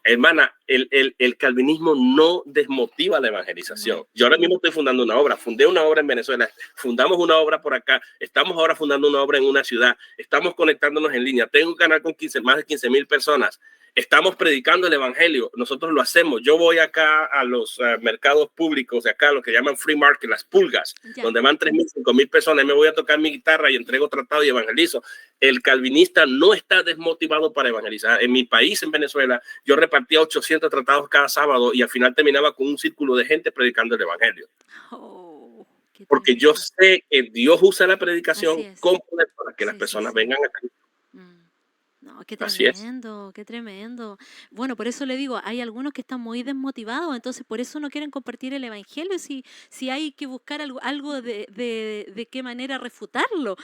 Hermana, el calvinismo no desmotiva la evangelización. Yo ahora mismo estoy fundando una obra, fundé una obra en Venezuela, fundamos una obra por acá, estamos ahora fundando una obra en una ciudad, estamos conectándonos en línea, tengo un canal con más de 15,000 personas, estamos predicando el evangelio, nosotros lo hacemos. Yo voy acá a los mercados públicos de acá, lo que llaman free market, las pulgas, donde van 3,000, 5,000 personas, y me voy a tocar mi guitarra y entrego tratado y evangelizo. El calvinista no está desmotivado para evangelizar. En mi país, en Venezuela, yo repartía 800 tratados cada sábado y al final terminaba con un círculo de gente predicando el evangelio. Porque yo sé que Dios usa la predicación con poder para que las personas vengan a Cristo. No, qué tremendo, qué tremendo. Bueno, por eso le digo, hay algunos que están muy desmotivados, entonces por eso no quieren compartir el evangelio, si hay que buscar algo de qué manera refutarlo.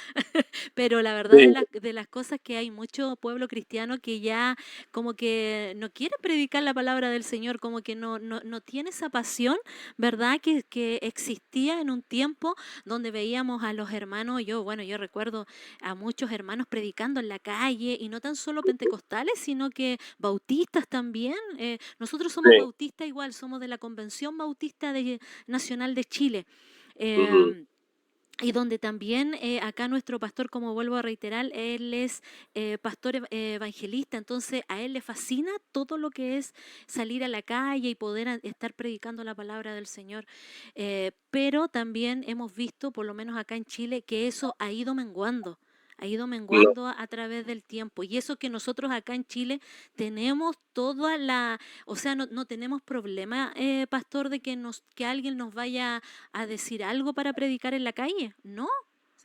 Pero la verdad de las cosas que hay mucho pueblo cristiano que ya como que no quiere predicar la palabra del Señor, como que no tiene esa pasión, ¿verdad? Que existía en un tiempo donde veíamos a los hermanos, yo recuerdo a muchos hermanos predicando en la calle, y no tan solo pentecostales, sino que bautistas también. Nosotros somos bautistas igual, somos de la Convención Bautista Nacional de Chile. Y donde también acá nuestro pastor, como vuelvo a reiterar, él es pastor evangelista, entonces a él le fascina todo lo que es salir a la calle y poder estar predicando la palabra del Señor. Pero también hemos visto, por lo menos acá en Chile, que eso ha ido menguando a través del tiempo. Y eso que nosotros acá en Chile tenemos no tenemos problema, pastor, de que alguien nos vaya a decir algo para predicar en la calle, ¿no?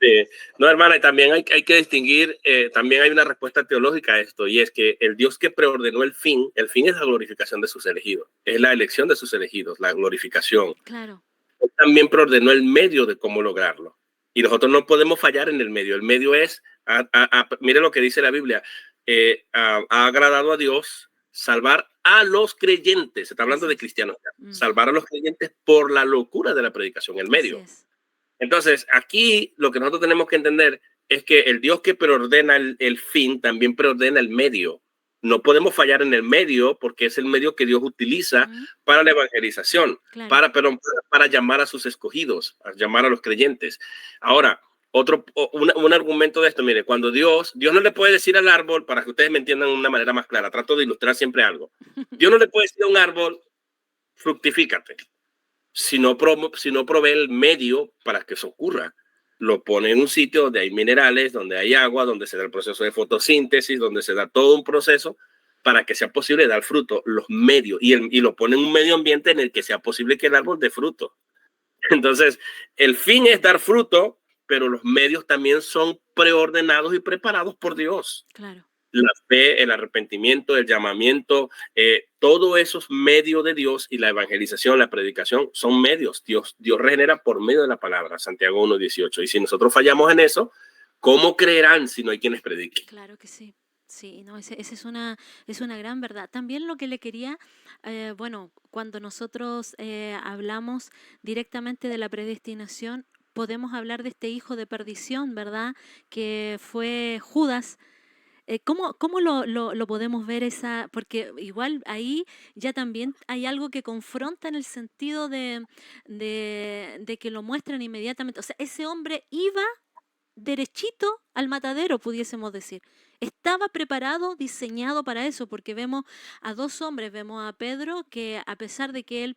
Sí, no, hermana, y también hay que distinguir, también hay una respuesta teológica a esto, y es que el Dios que preordenó el fin es la glorificación de sus elegidos, es la elección de sus elegidos, la glorificación. Claro. Él también preordenó el medio de cómo lograrlo. Y nosotros no podemos fallar en el medio. El medio es, mire lo que dice la Biblia, ha agradado a Dios salvar a los creyentes. Se está hablando de cristianos. Salvar a los creyentes por la locura de la predicación, el medio. Entonces, aquí lo que nosotros tenemos que entender es que el Dios que preordena el fin también preordena el medio. No podemos fallar en el medio porque es el medio que Dios utiliza para la evangelización, para llamar a sus escogidos, a llamar a los creyentes. Ahora, un argumento de esto, mire, cuando Dios no le puede decir al árbol, para que ustedes me entiendan de una manera más clara, trato de ilustrar siempre algo. Dios no le puede decir a un árbol, fructifícate, si no provee el medio para que eso ocurra. Lo pone en un sitio donde hay minerales, donde hay agua, donde se da el proceso de fotosíntesis, donde se da todo un proceso para que sea posible dar fruto, los medios, y lo pone en un medio ambiente en el que sea posible que el árbol dé fruto. Entonces, el fin es dar fruto, pero los medios también son preordenados y preparados por Dios. Claro. La fe, el arrepentimiento, el llamamiento, todo eso es medio de Dios, y la evangelización, la predicación son medios. Dios regenera por medio de la palabra, Santiago 1:18. Y si nosotros fallamos en eso, ¿cómo creerán si no hay quienes prediquen? Claro que sí. Sí, no, esa es una gran verdad. También lo que le quería, bueno, cuando nosotros hablamos directamente de la predestinación, podemos hablar de este hijo de perdición, ¿verdad? Que fue Judas. ¿Cómo lo podemos ver esa? Porque igual ahí ya también hay algo que confronta en el sentido de que lo muestran inmediatamente. O sea, ese hombre iba derechito al matadero, pudiésemos decir. Estaba preparado, diseñado para eso, porque vemos a dos hombres, vemos a Pedro, que a pesar de que él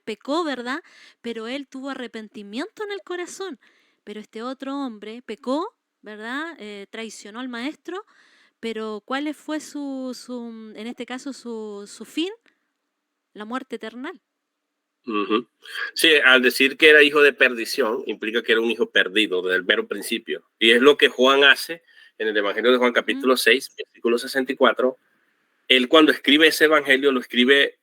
pecó, ¿verdad? Pero él tuvo arrepentimiento en el corazón. Pero este otro hombre pecó, ¿verdad? Traicionó al maestro, pero ¿cuál fue en este caso, su fin? La muerte eterna. Uh-huh. Sí, al decir que era hijo de perdición, implica que era un hijo perdido desde el mero principio. Y es lo que Juan hace en el Evangelio de Juan, capítulo 6, versículo 64. Él, cuando escribe ese evangelio, lo escribe,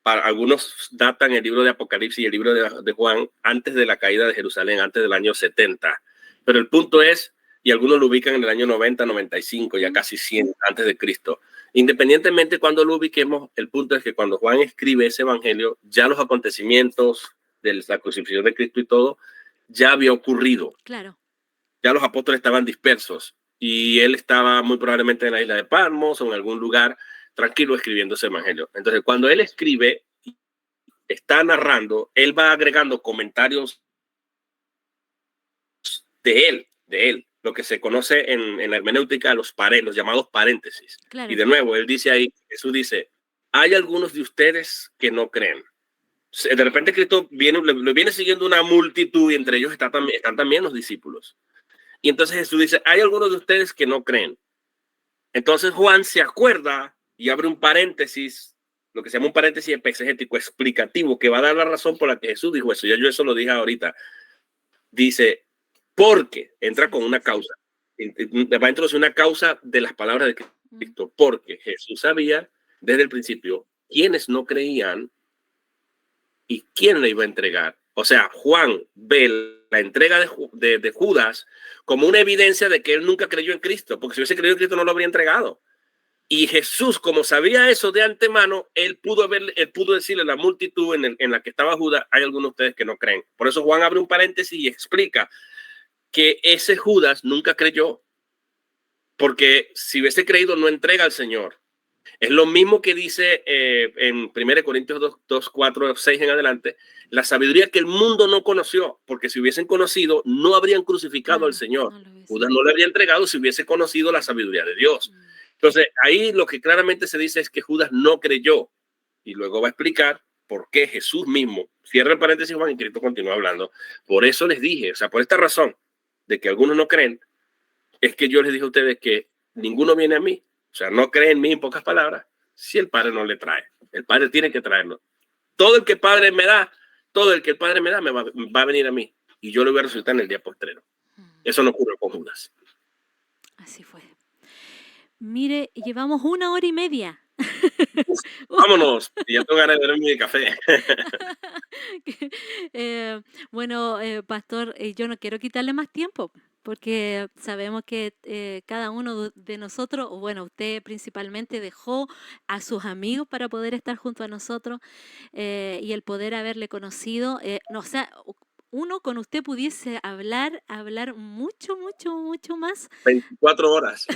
para algunos datan el libro de Apocalipsis y el libro de Juan antes de la caída de Jerusalén, antes del año 70. Pero el punto es, y algunos lo ubican en el año 90, 95, ya casi 100 antes de Cristo. Independientemente cuando lo ubiquemos, el punto es que cuando Juan escribe ese evangelio, ya los acontecimientos de la crucifixión de Cristo y todo, ya había ocurrido. Claro. Ya los apóstoles estaban dispersos y él estaba muy probablemente en la isla de Patmos o en algún lugar tranquilo escribiendo ese evangelio. Entonces, cuando él escribe, está narrando, él va agregando comentarios de él, lo que se conoce en la hermenéutica los llamados paréntesis. Claro. Y de nuevo, él dice ahí, Jesús dice, hay algunos de ustedes que no creen. De repente Cristo le viene siguiendo una multitud y entre ellos están también los discípulos. Y entonces Jesús dice, hay algunos de ustedes que no creen. Entonces Juan se acuerda y abre un paréntesis, lo que se llama un paréntesis exegético explicativo, que va a dar la razón por la que Jesús dijo eso. Ya yo eso lo dije ahorita. Dice, porque entra con una causa. Va a introducir una causa de las palabras de Cristo, porque Jesús sabía desde el principio quiénes no creían y quién le iba a entregar. O sea, Juan ve la entrega de Judas como una evidencia de que él nunca creyó en Cristo, porque si hubiese creído en Cristo no lo habría entregado. Y Jesús, como sabía eso de antemano, él pudo decirle a la multitud en la que estaba Judas, hay algunos de ustedes que no creen. Por eso Juan abre un paréntesis y explica que ese Judas nunca creyó, porque si hubiese creído no entrega al Señor. Es lo mismo que dice en 1 Corintios 2, 4, 6 en adelante, la sabiduría que el mundo no conoció, porque si hubiesen conocido, no habrían crucificado al Señor. Judas no le habría entregado si hubiese conocido la sabiduría de Dios. Entonces, ahí lo que claramente se dice es que Judas no creyó. Y luego va a explicar por qué Jesús mismo, cierra el paréntesis Juan y Cristo continúa hablando. Por eso les dije, o sea, por esta razón de que algunos no creen, es que yo les dije a ustedes que ninguno viene a mí. O sea, no cree en mí, en pocas palabras, si el Padre no le trae. El Padre tiene que traerlo. Todo el que el Padre me da, me va a venir a mí. Y yo le voy a resucitar en el día postrero. Eso no ocurre con Judas. Así fue. Mire, llevamos 1 hora y media. Vámonos, ya tengo ganas de beber mi café. Bueno, pastor, yo no quiero quitarle más tiempo, porque sabemos que cada uno de nosotros, o bueno, usted principalmente dejó a sus amigos para poder estar junto a nosotros y el poder haberle conocido. No, o sea, uno con usted pudiese hablar mucho más. 24 horas.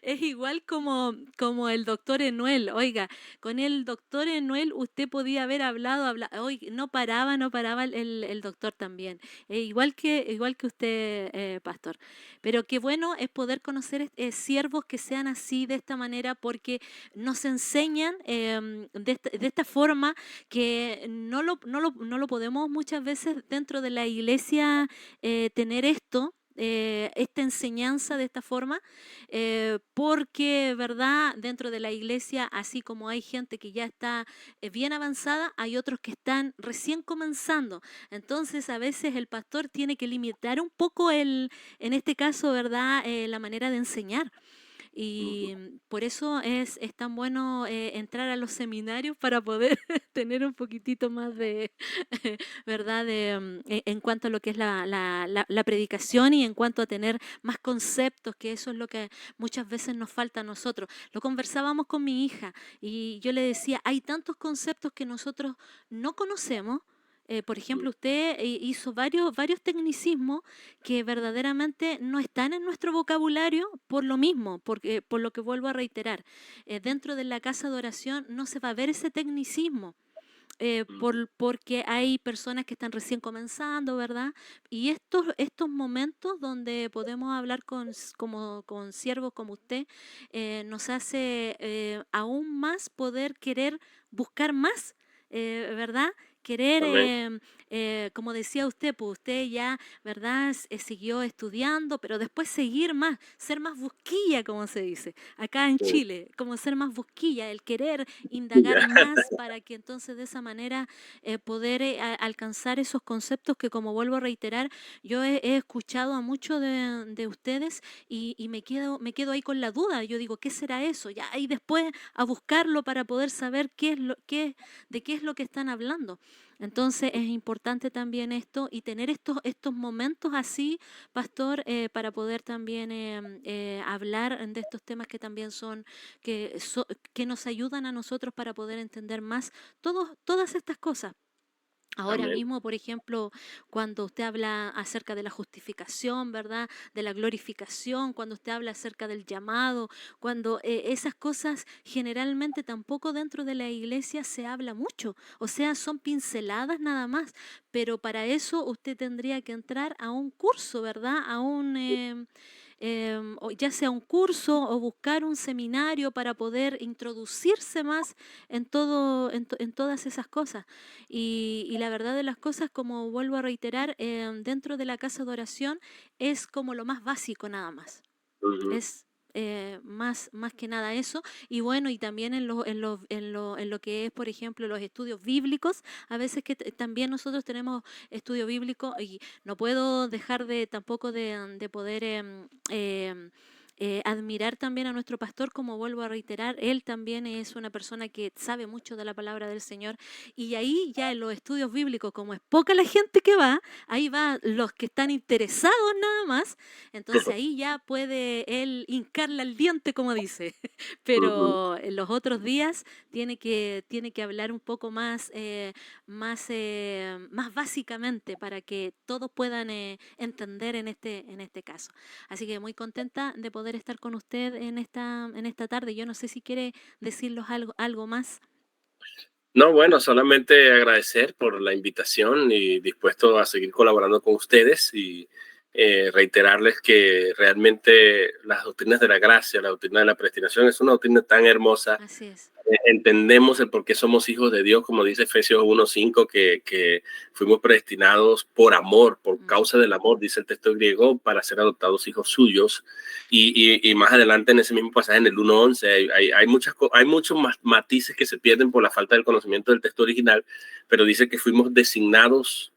Es igual como el doctor Enuel. Oiga, con el doctor Enuel usted podía haber hablado, oiga, no paraba el doctor también. Igual que usted, pastor. Pero qué bueno es poder conocer siervos que sean así, de esta manera, porque nos enseñan de esta forma que no lo podemos muchas veces dentro de la iglesia tener esto. esta enseñanza de esta forma, porque, ¿verdad? Dentro de la iglesia, así como hay gente que ya está bien avanzada, hay otros que están recién comenzando. Entonces, a veces el pastor tiene que limitar un poco en este caso, ¿verdad? La manera de enseñar. Y por eso es tan bueno entrar a los seminarios para poder tener un poquitito más de, ¿verdad? En cuanto a lo que es la predicación y en cuanto a tener más conceptos, que eso es lo que muchas veces nos falta a nosotros. Lo conversábamos con mi hija y yo le decía, hay tantos conceptos que nosotros no conocemos. Por ejemplo, usted hizo varios tecnicismos que verdaderamente no están en nuestro vocabulario por lo mismo, por lo que vuelvo a reiterar. Dentro de la casa de oración no se va a ver ese tecnicismo. Porque hay personas que están recién comenzando, ¿verdad? Y estos momentos donde podemos hablar con siervos como usted, nos hace aún más poder querer buscar más, ¿verdad? Querer, como decía usted, pues usted ya, ¿verdad? Siguió estudiando, pero después seguir más, ser más busquilla, como se dice, acá en Chile, como ser más busquilla, el querer indagar más para que entonces de esa manera poder alcanzar esos conceptos que, como vuelvo a reiterar, yo he escuchado a muchos de ustedes y me quedo ahí con la duda. Yo digo, ¿qué será eso? Ya, y después a buscarlo para poder saber de qué es lo que están hablando. Entonces es importante también esto y tener estos momentos así, pastor, para poder también hablar de estos temas que también que nos ayudan a nosotros para poder entender más todas estas cosas. Ahora Amén. mismo, por ejemplo, cuando usted habla acerca de la justificación, ¿verdad? De la glorificación, cuando usted habla acerca del llamado, cuando esas cosas generalmente tampoco dentro de la iglesia se habla mucho, o sea, son pinceladas nada más, pero para eso usted tendría que entrar a un curso, ¿verdad? O ya sea un curso o buscar un seminario para poder introducirse más en todas esas cosas. Y la verdad de las cosas, como vuelvo a reiterar, dentro de la casa de oración es como lo más básico nada más. Ujú. Es más que nada eso. Y bueno, y también en lo que es, por ejemplo, los estudios bíblicos, a veces que también nosotros tenemos estudio bíblico y no puedo dejar tampoco de poder admirar también a nuestro pastor, como vuelvo a reiterar, él también es una persona que sabe mucho de la palabra del Señor. Y ahí ya en los estudios bíblicos, como es poca la gente que va, ahí va los que están interesados nada más. Entonces ahí ya puede él hincarle al diente, como dice. Ujú. Pero en los otros días tiene que hablar un poco más básicamente para que todos puedan entender en este caso. Así que muy contenta de poder estar con usted en esta tarde. Yo no sé si quiere decirnos algo más. No, bueno, solamente agradecer por la invitación y dispuesto a seguir colaborando con ustedes y reiterarles que realmente las doctrinas de la gracia, la doctrina de la predestinación es una doctrina tan hermosa. Así es. Entendemos el por qué somos hijos de Dios, como dice Efesios 1:5, que fuimos predestinados por amor, por causa del amor, dice el texto griego, para ser adoptados hijos suyos. Y más adelante en ese mismo pasaje, en el 1:11, hay muchos matices que se pierden por la falta del conocimiento del texto original, pero dice que fuimos designados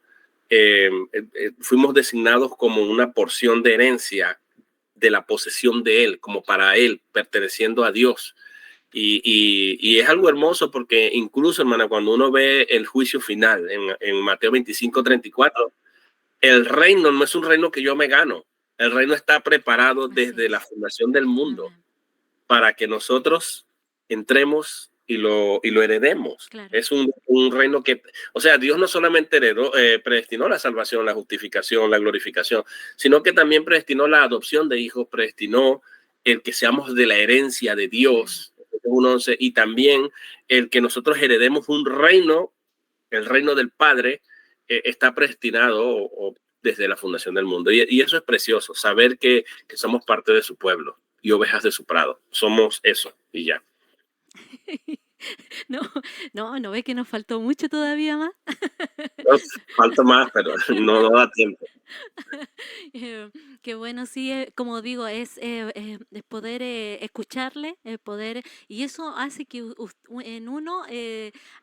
como una porción de herencia de la posesión de Él, como para Él, perteneciendo a Dios. Y es algo hermoso porque incluso, hermana, cuando uno ve el juicio final en Mateo 25:34, el reino no es un reino que yo me gano. El reino está preparado desde la fundación del mundo Amén. para que nosotros entremos y lo heredemos. Claro. Es un reino que, o sea, Dios no solamente predestinó la salvación, la justificación, la glorificación, sino que también predestinó la adopción de hijos, predestinó el que seamos de la herencia de Dios. 1:11, y también el que nosotros heredemos un reino, el reino del Padre, está predestinado desde la fundación del mundo. Y eso es precioso, saber que somos parte de su pueblo y ovejas de su prado. Somos eso y ya. No, no ve que nos faltó mucho todavía más. No, falta más, pero no da tiempo. Eh, Qué bueno, sí, como digo, es poder escucharle, poder, y eso hace que en uno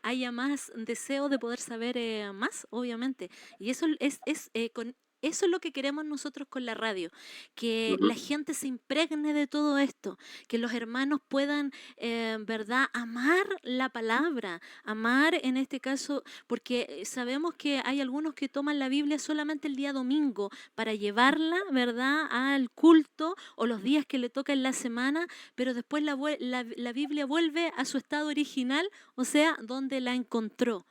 haya más deseo de poder saber más, obviamente. Y eso eso es lo que queremos nosotros con la radio, que Ujú. la gente se impregne de todo esto, que los hermanos puedan, ¿verdad?, amar la palabra, amar en este caso, porque sabemos que hay algunos que toman la Biblia solamente el día domingo para llevarla, ¿verdad?, al culto o los días que le toca en la semana, pero después la Biblia vuelve a su estado original, o sea, donde la encontró.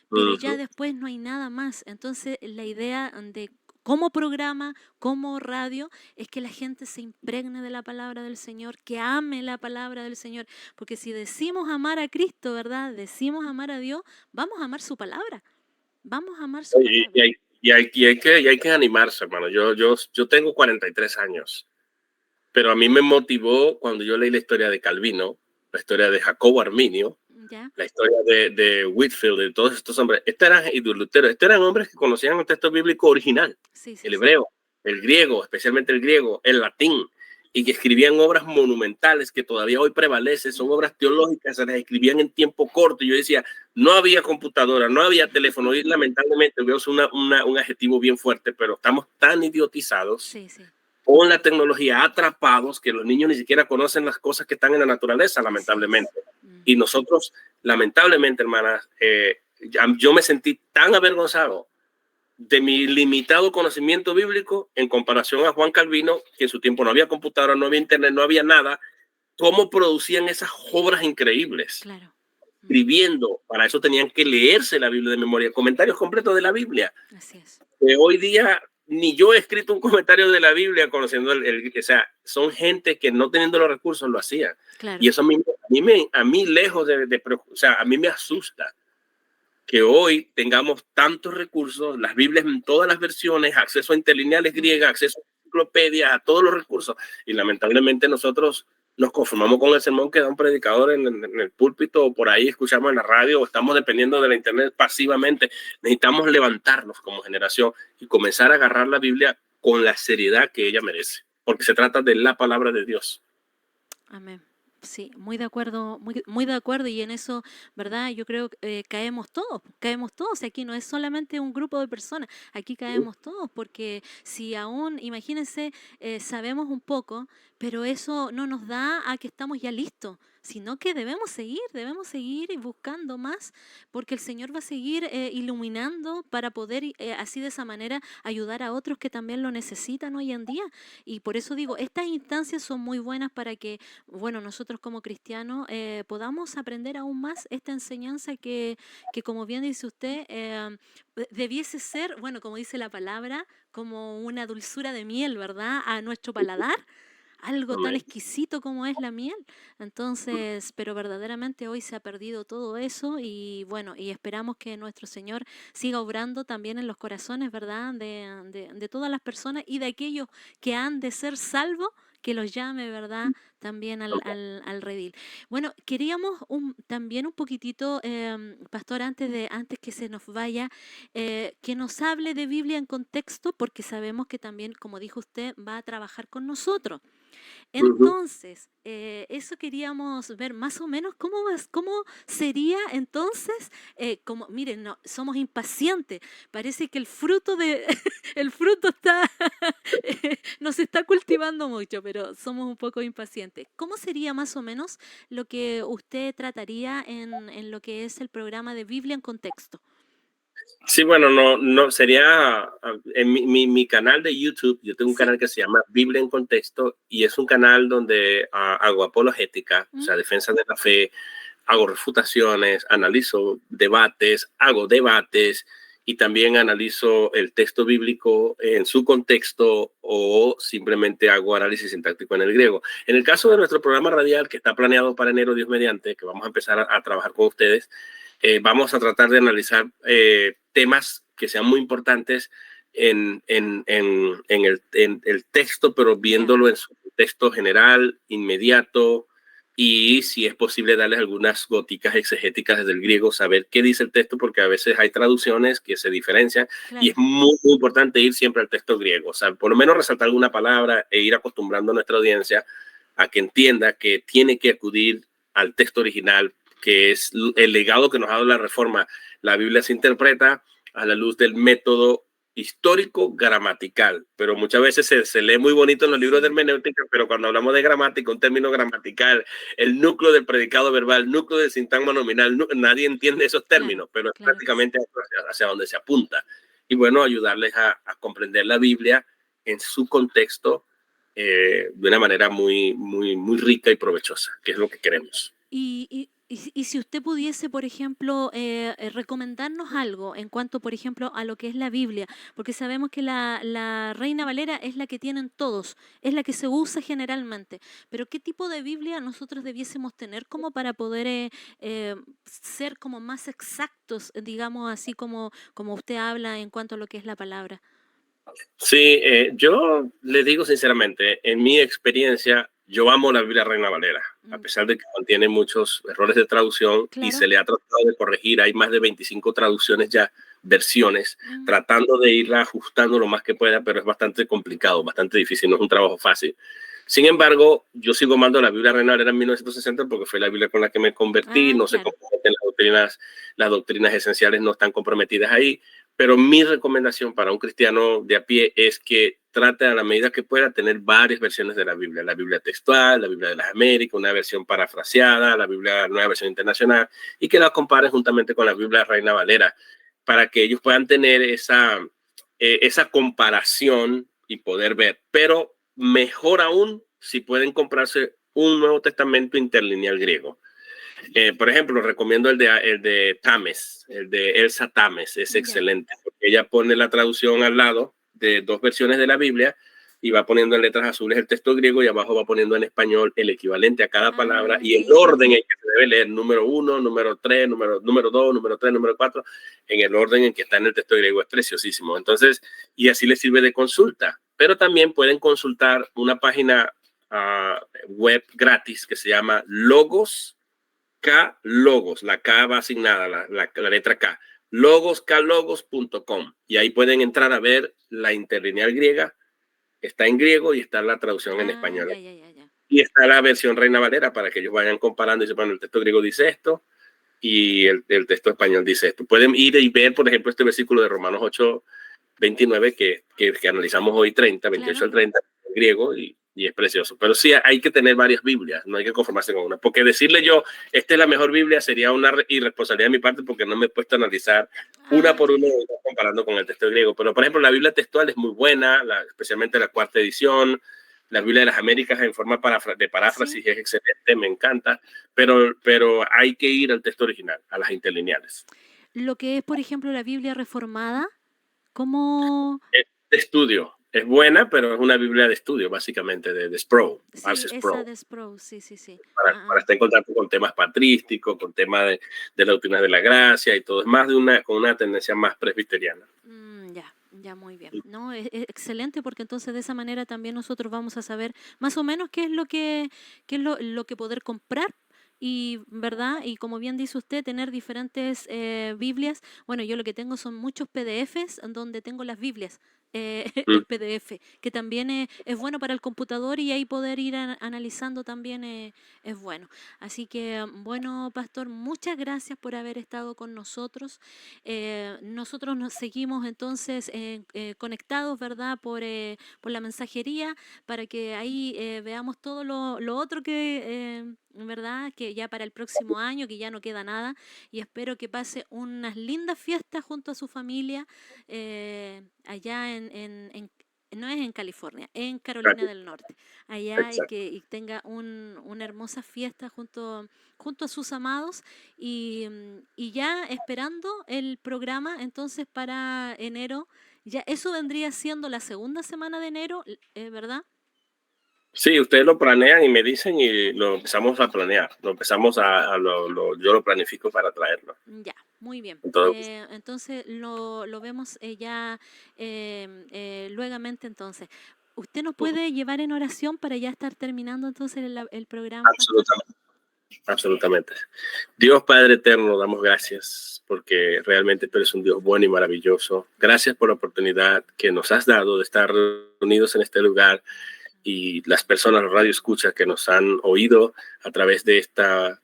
Pero ya Ujú. después no hay nada más. Entonces, la idea de como programa, como radio, es que la gente se impregne de la palabra del Señor, que ame la palabra del Señor, porque si decimos amar a Cristo, ¿verdad?, decimos amar a Dios, vamos a amar su palabra, vamos a amar su Y, y palabra. hay, y hay que animarse, hermano. Yo tengo 43 años, pero a mí me motivó cuando yo leí la historia de Calvino, la historia de Jacobo Arminio, ¿Ya? la historia de Whitfield, de todos estos hombres. Y de Lutero. Estos eran hombres que conocían el texto bíblico original, Sí, sí, el sí. hebreo, el griego, especialmente el griego, el latín, y que escribían obras monumentales que todavía hoy prevalecen, son Mm, obras teológicas, se las escribían en tiempo corto. Yo decía, no había computadora, no había teléfono, y lamentablemente veo un adjetivo bien fuerte, pero estamos tan idiotizados sí, sí, con la tecnología, atrapados, que los niños ni siquiera conocen las cosas que están en la naturaleza, así lamentablemente. es. Mm, Y nosotros, lamentablemente, hermanas, yo me sentí tan avergonzado de mi limitado conocimiento bíblico en comparación a Juan Calvino, que en su tiempo no había computadora, no había internet, no había nada, cómo producían esas obras increíbles, claro. Mm, escribiendo. Para eso tenían que leerse la Biblia de memoria, comentarios completos de la Biblia. así es. Hoy día ni yo he escrito un comentario de la Biblia conociendo o sea, son gente que no teniendo los recursos lo hacían. Claro. Y eso a mí lejos o sea, a mí me asusta que hoy tengamos tantos recursos, las Biblias en todas las versiones, acceso a interlineales Mm, griegas, acceso a enciclopedias, a todos los recursos. Y lamentablemente nosotros nos conformamos con el sermón que da un predicador en el púlpito, o por ahí escuchamos en la radio, o estamos dependiendo de la internet pasivamente. Necesitamos levantarnos como generación y comenzar a agarrar la Biblia con la seriedad que ella merece, porque se trata de la palabra de Dios. amén. Sí, muy de acuerdo, muy de acuerdo, y en eso, ¿verdad? Yo creo que caemos todos, y aquí no es solamente un grupo de personas, aquí caemos todos, porque si aún, imagínense, sabemos un poco, pero eso no nos da a que estamos ya listos, sino que debemos seguir y buscando más, porque el Señor va a seguir iluminando para poder así de esa manera ayudar a otros que también lo necesitan hoy en día. Y por eso digo, estas instancias son muy buenas para que, bueno, nosotros como cristianos podamos aprender aún más esta enseñanza que como bien dice usted, debiese ser, bueno, como dice la palabra, como una dulzura de miel, ¿verdad?, a nuestro paladar, algo tan Amén. exquisito como es la miel. Entonces, pero verdaderamente hoy se ha perdido todo eso, y bueno, y esperamos que nuestro Señor siga obrando también en los corazones, ¿verdad?, de todas las personas y de aquellos que han de ser salvos, que los llame, ¿verdad?, también al redil. Bueno, queríamos también un poquitito, pastor, antes que se nos vaya, que nos hable de Biblia en contexto, porque sabemos que también, como dijo usted, va a trabajar con nosotros. Ujú. Entonces, eso queríamos ver más o menos cómo sería entonces, como, miren, no, somos impacientes, parece que el fruto el fruto está, nos está cultivando mucho, pero somos un poco impacientes. ¿Cómo sería más o menos lo que usted trataría en lo que es el programa de Biblia en contexto? Sí, bueno, no sería en mi canal de YouTube. Yo tengo un Sí. canal que se llama Biblia en Contexto, y es un canal donde hago apologética, o ¿Mm? sea, defensa de la fe, hago refutaciones, analizo debates, hago debates, y también analizo el texto bíblico en su contexto, o simplemente hago análisis sintáctico en el griego. En el caso de nuestro programa radial, que está planeado para enero, Dios mediante, que vamos a empezar a trabajar con ustedes, vamos a tratar de analizar temas que sean muy importantes en el texto, pero Ya. viéndolo en su texto general, inmediato, y si es posible darles algunas góticas exegéticas desde el griego, saber qué dice el texto, porque a veces hay traducciones que se diferencian, y es muy, muy importante ir siempre al texto griego, o sea, por lo menos resaltar alguna palabra e ir acostumbrando a nuestra audiencia a que entienda que tiene que acudir al texto original, que es el legado que nos ha dado la Reforma. La Biblia se interpreta a la luz del método histórico gramatical, pero muchas veces se lee muy bonito en los libros de hermenéutica, pero cuando hablamos de gramática, un término gramatical, el núcleo del predicado verbal, el núcleo del sintagma nominal, nadie entiende esos términos, pero es prácticamente hacia donde se apunta. Y bueno, ayudarles a comprender la Biblia en su contexto de una manera muy, muy, muy rica y provechosa, que es lo que queremos. Y si usted pudiese, por ejemplo, recomendarnos algo en cuanto, por ejemplo, a lo que es la Biblia, porque sabemos que la Reina Valera es la que tienen todos, es la que se usa generalmente, pero ¿qué tipo de Biblia nosotros debiésemos tener como para poder ser como más exactos, digamos así como usted habla en cuanto a lo que es la palabra? Sí, yo le digo sinceramente, en mi experiencia, yo amo la Biblia Reina Valera, a pesar de que contiene muchos errores de traducción y se le ha tratado de corregir. Hay más de 25 traducciones ya, versiones, tratando de irla ajustando lo más que pueda, pero es bastante complicado, bastante difícil, no es un trabajo fácil. Sin embargo, yo sigo amando la Biblia Reina Valera en 1960 porque fue la Biblia con la que me convertí, no se comprometen las doctrinas esenciales no están comprometidas ahí. Pero mi recomendación para un cristiano de a pie es que trate a la medida que pueda tener varias versiones de la Biblia textual, la Biblia de las Américas, una versión parafraseada, la Biblia, nueva versión internacional, y que la compare juntamente con la Biblia Reina Valera, para que ellos puedan tener esa comparación y poder ver. Pero mejor aún si pueden comprarse un Nuevo Testamento interlineal griego. Por ejemplo, recomiendo el de Tames, el de Elsa Tames, es excelente, porque ella pone la traducción al lado de dos versiones de la Biblia y va poniendo en letras azules el texto griego y abajo va poniendo en español el equivalente a cada palabra y el orden en que se debe leer, número 1, número 3, número 2, número 3, número 4, en el orden en que está en el texto griego. Es preciosísimo. Entonces, y así les sirve de consulta, pero también pueden consultar una página web gratis que se llama Logos, la K va asignada, la letra K, logos.com, y ahí pueden entrar a ver la interlineal griega, está en griego y está la traducción en español. Y está la versión Reina Valera para que ellos vayan comparando y sepan, el texto griego dice esto y el texto español dice esto. Pueden ir y ver, por ejemplo, este versículo de Romanos 8:29 que analizamos hoy, 28 al 30, en griego, y es precioso. Pero sí, hay que tener varias Biblias, no hay que conformarse con una. Porque decirle yo, esta es la mejor Biblia, sería una irresponsabilidad de mi parte porque no me he puesto a analizar una por una comparando con el texto griego. Pero, por ejemplo, la Biblia textual es muy buena, especialmente la cuarta edición. La Biblia de las Américas en forma de paráfrasis es excelente, me encanta. Pero hay que ir al texto original, a las interlineales. Lo que es, por ejemplo, la Biblia reformada, ¿cómo? Es de estudio. Es buena, pero es una Biblia de estudio, básicamente, de Sproul. Sí, esa de Sproul, sí. Para estar en contacto con temas patrísticos, con temas de la doctrina de la gracia y todo. Es más con una tendencia más presbiteriana. Ya, muy bien. No, es excelente porque entonces de esa manera también nosotros vamos a saber más o menos qué es lo que poder comprar. Y, ¿verdad? Y como bien dice usted, tener diferentes Biblias. Bueno, yo lo que tengo son muchos PDFs donde tengo las Biblias, el PDF, que también es bueno para el computador y ahí poder ir analizando también es bueno. Así que, bueno, pastor, muchas gracias por haber estado con nosotros. Nosotros nos seguimos entonces conectados, ¿verdad? Por la mensajería, para que ahí veamos todo lo otro que... ¿verdad? Que ya para el próximo año, que ya no queda nada, y espero que pase unas lindas fiestas junto a su familia allá no es en California, en Carolina del Norte, allá y tenga una hermosa fiesta junto a sus amados y ya esperando el programa entonces para enero, ya eso vendría siendo la segunda semana de enero, ¿verdad? Sí, ustedes lo planean y me dicen y lo empezamos a planear. Yo lo planifico para traerlo. Ya, muy bien. Entonces lo vemos ya luegamente entonces. ¿Usted nos puede llevar en oración para ya estar terminando entonces el programa? Absolutamente. Absolutamente. Dios Padre Eterno, damos gracias porque realmente tú eres un Dios bueno y maravilloso. Gracias por la oportunidad que nos has dado de estar reunidos en este lugar y las personas, los radioescuchas que nos han oído a través de esta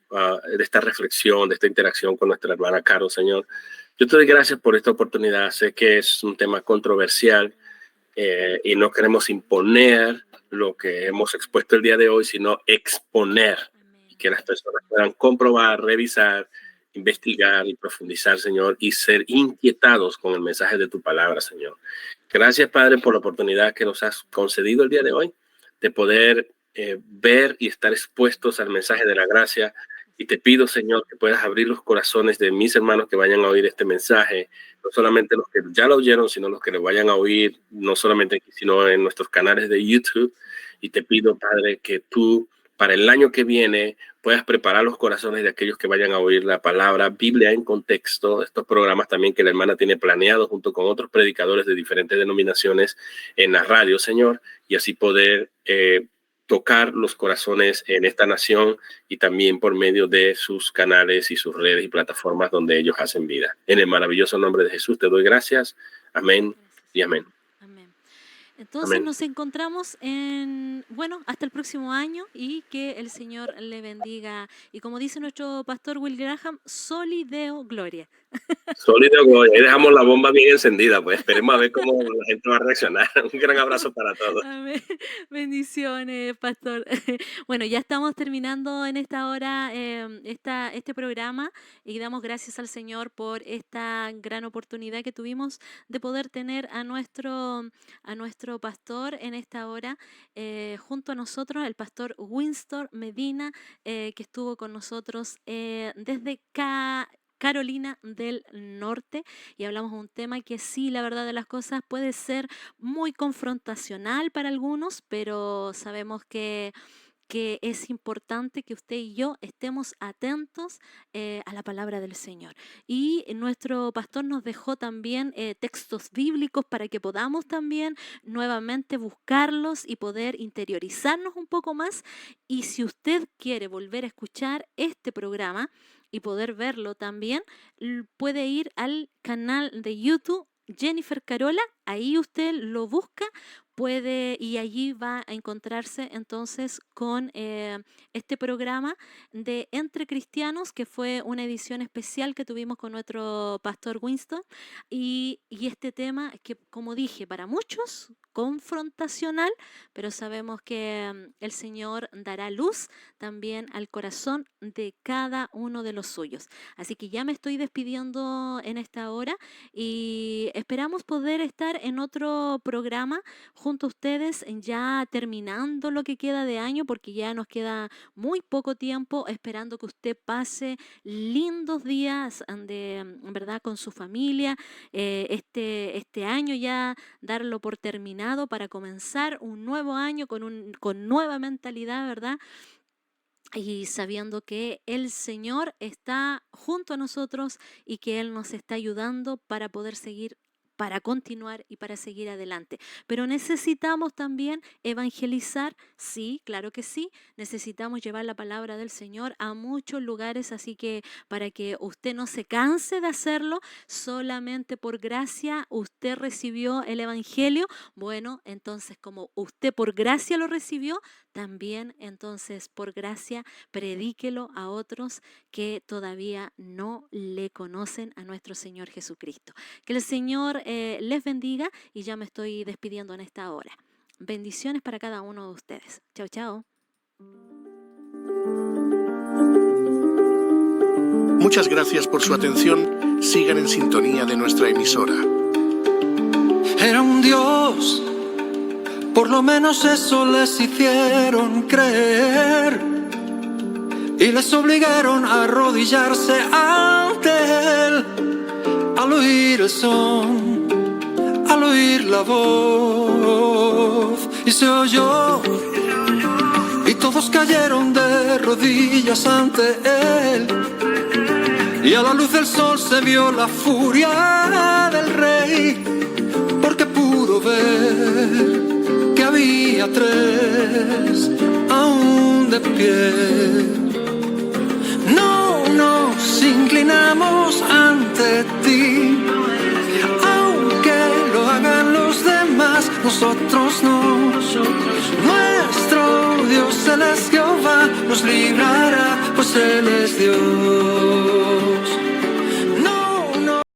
reflexión, de esta interacción con nuestra hermana Carol, Señor. Yo te doy gracias por esta oportunidad. Sé que es un tema controversial y no queremos imponer lo que hemos expuesto el día de hoy, sino exponer y que las personas puedan comprobar, revisar, investigar y profundizar, Señor, y ser inquietados con el mensaje de tu palabra, Señor. Gracias, Padre, por la oportunidad que nos has concedido el día de hoy de poder ver y estar expuestos al mensaje de la gracia. Y te pido, Señor, que puedas abrir los corazones de mis hermanos que vayan a oír este mensaje, no solamente los que ya lo oyeron, sino los que lo vayan a oír, no solamente aquí, sino en nuestros canales de YouTube. Y te pido, Padre, que tú, para el año que viene, puedas preparar los corazones de aquellos que vayan a oír la palabra Biblia en contexto, estos programas también que la hermana tiene planeado junto con otros predicadores de diferentes denominaciones en la radio, Señor, y así poder tocar los corazones en esta nación y también por medio de sus canales y sus redes y plataformas donde ellos hacen vida. En el maravilloso nombre de Jesús te doy gracias. Amén y amén. Amén. Entonces Amén. nos encontramos hasta el próximo año y que el Señor le bendiga. Y como dice nuestro pastor Will Graham, Soli Deo Gloria. Sólido, ahí dejamos la bomba bien encendida, pues esperemos a ver cómo la gente va a reaccionar. Un gran abrazo para todos. Amén. Bendiciones, pastor. Bueno, ya estamos terminando en esta hora este programa y damos gracias al Señor por esta gran oportunidad que tuvimos de poder tener a nuestro pastor en esta hora junto a nosotros, el pastor Winston Medina, que estuvo con nosotros desde Carolina del Norte, y hablamos de un tema que sí, la verdad de las cosas, puede ser muy confrontacional para algunos, pero sabemos que es importante que usted y yo estemos atentos a la palabra del Señor. Y nuestro pastor nos dejó también textos bíblicos para que podamos también nuevamente buscarlos y poder interiorizarnos un poco más. Y si usted quiere volver a escuchar este programa y poder verlo también, puede ir al canal de YouTube Jennifer Carola, ahí usted lo busca, y allí va a encontrarse entonces con este programa de Entre Cristianos, que fue una edición especial que tuvimos con nuestro pastor Winston, y este tema que, como dije, para muchos confrontacional, pero sabemos que el Señor dará luz también al corazón de cada uno de los suyos. Así que ya me estoy despidiendo en esta hora y esperamos poder estar en otro programa junto a ustedes, ya terminando lo que queda de año, porque ya nos queda muy poco tiempo, esperando que usted pase lindos días ¿verdad?, con su familia, este año ya darlo por terminado para comenzar un nuevo año con nueva mentalidad, ¿verdad? Y sabiendo que el Señor está junto a nosotros y que Él nos está ayudando para poder seguir, para continuar y para seguir adelante. Pero necesitamos también evangelizar, sí, claro que sí, necesitamos llevar la palabra del Señor a muchos lugares, así que para que usted no se canse de hacerlo, solamente por gracia usted recibió el evangelio, bueno, entonces como usted por gracia lo recibió, también entonces por gracia predíquelo a otros que todavía no le conocen a nuestro Señor Jesucristo. Que el Señor les bendiga y ya me estoy despidiendo en esta hora. Bendiciones para cada uno de ustedes. Chao, chao. Muchas gracias por su atención. Sigan en sintonía de nuestra emisora. Era un Dios, por lo menos eso les hicieron creer, y les obligaron a arrodillarse ante Él. Al oír el son, al oír la voz, y se oyó, y todos cayeron de rodillas ante Él. Y a la luz del sol se vio la furia del Rey, porque pudo ver que había tres aún de pie. nosotros no. Nuestro Dios, Él es Jehová, nos librará, pues Él es Dios.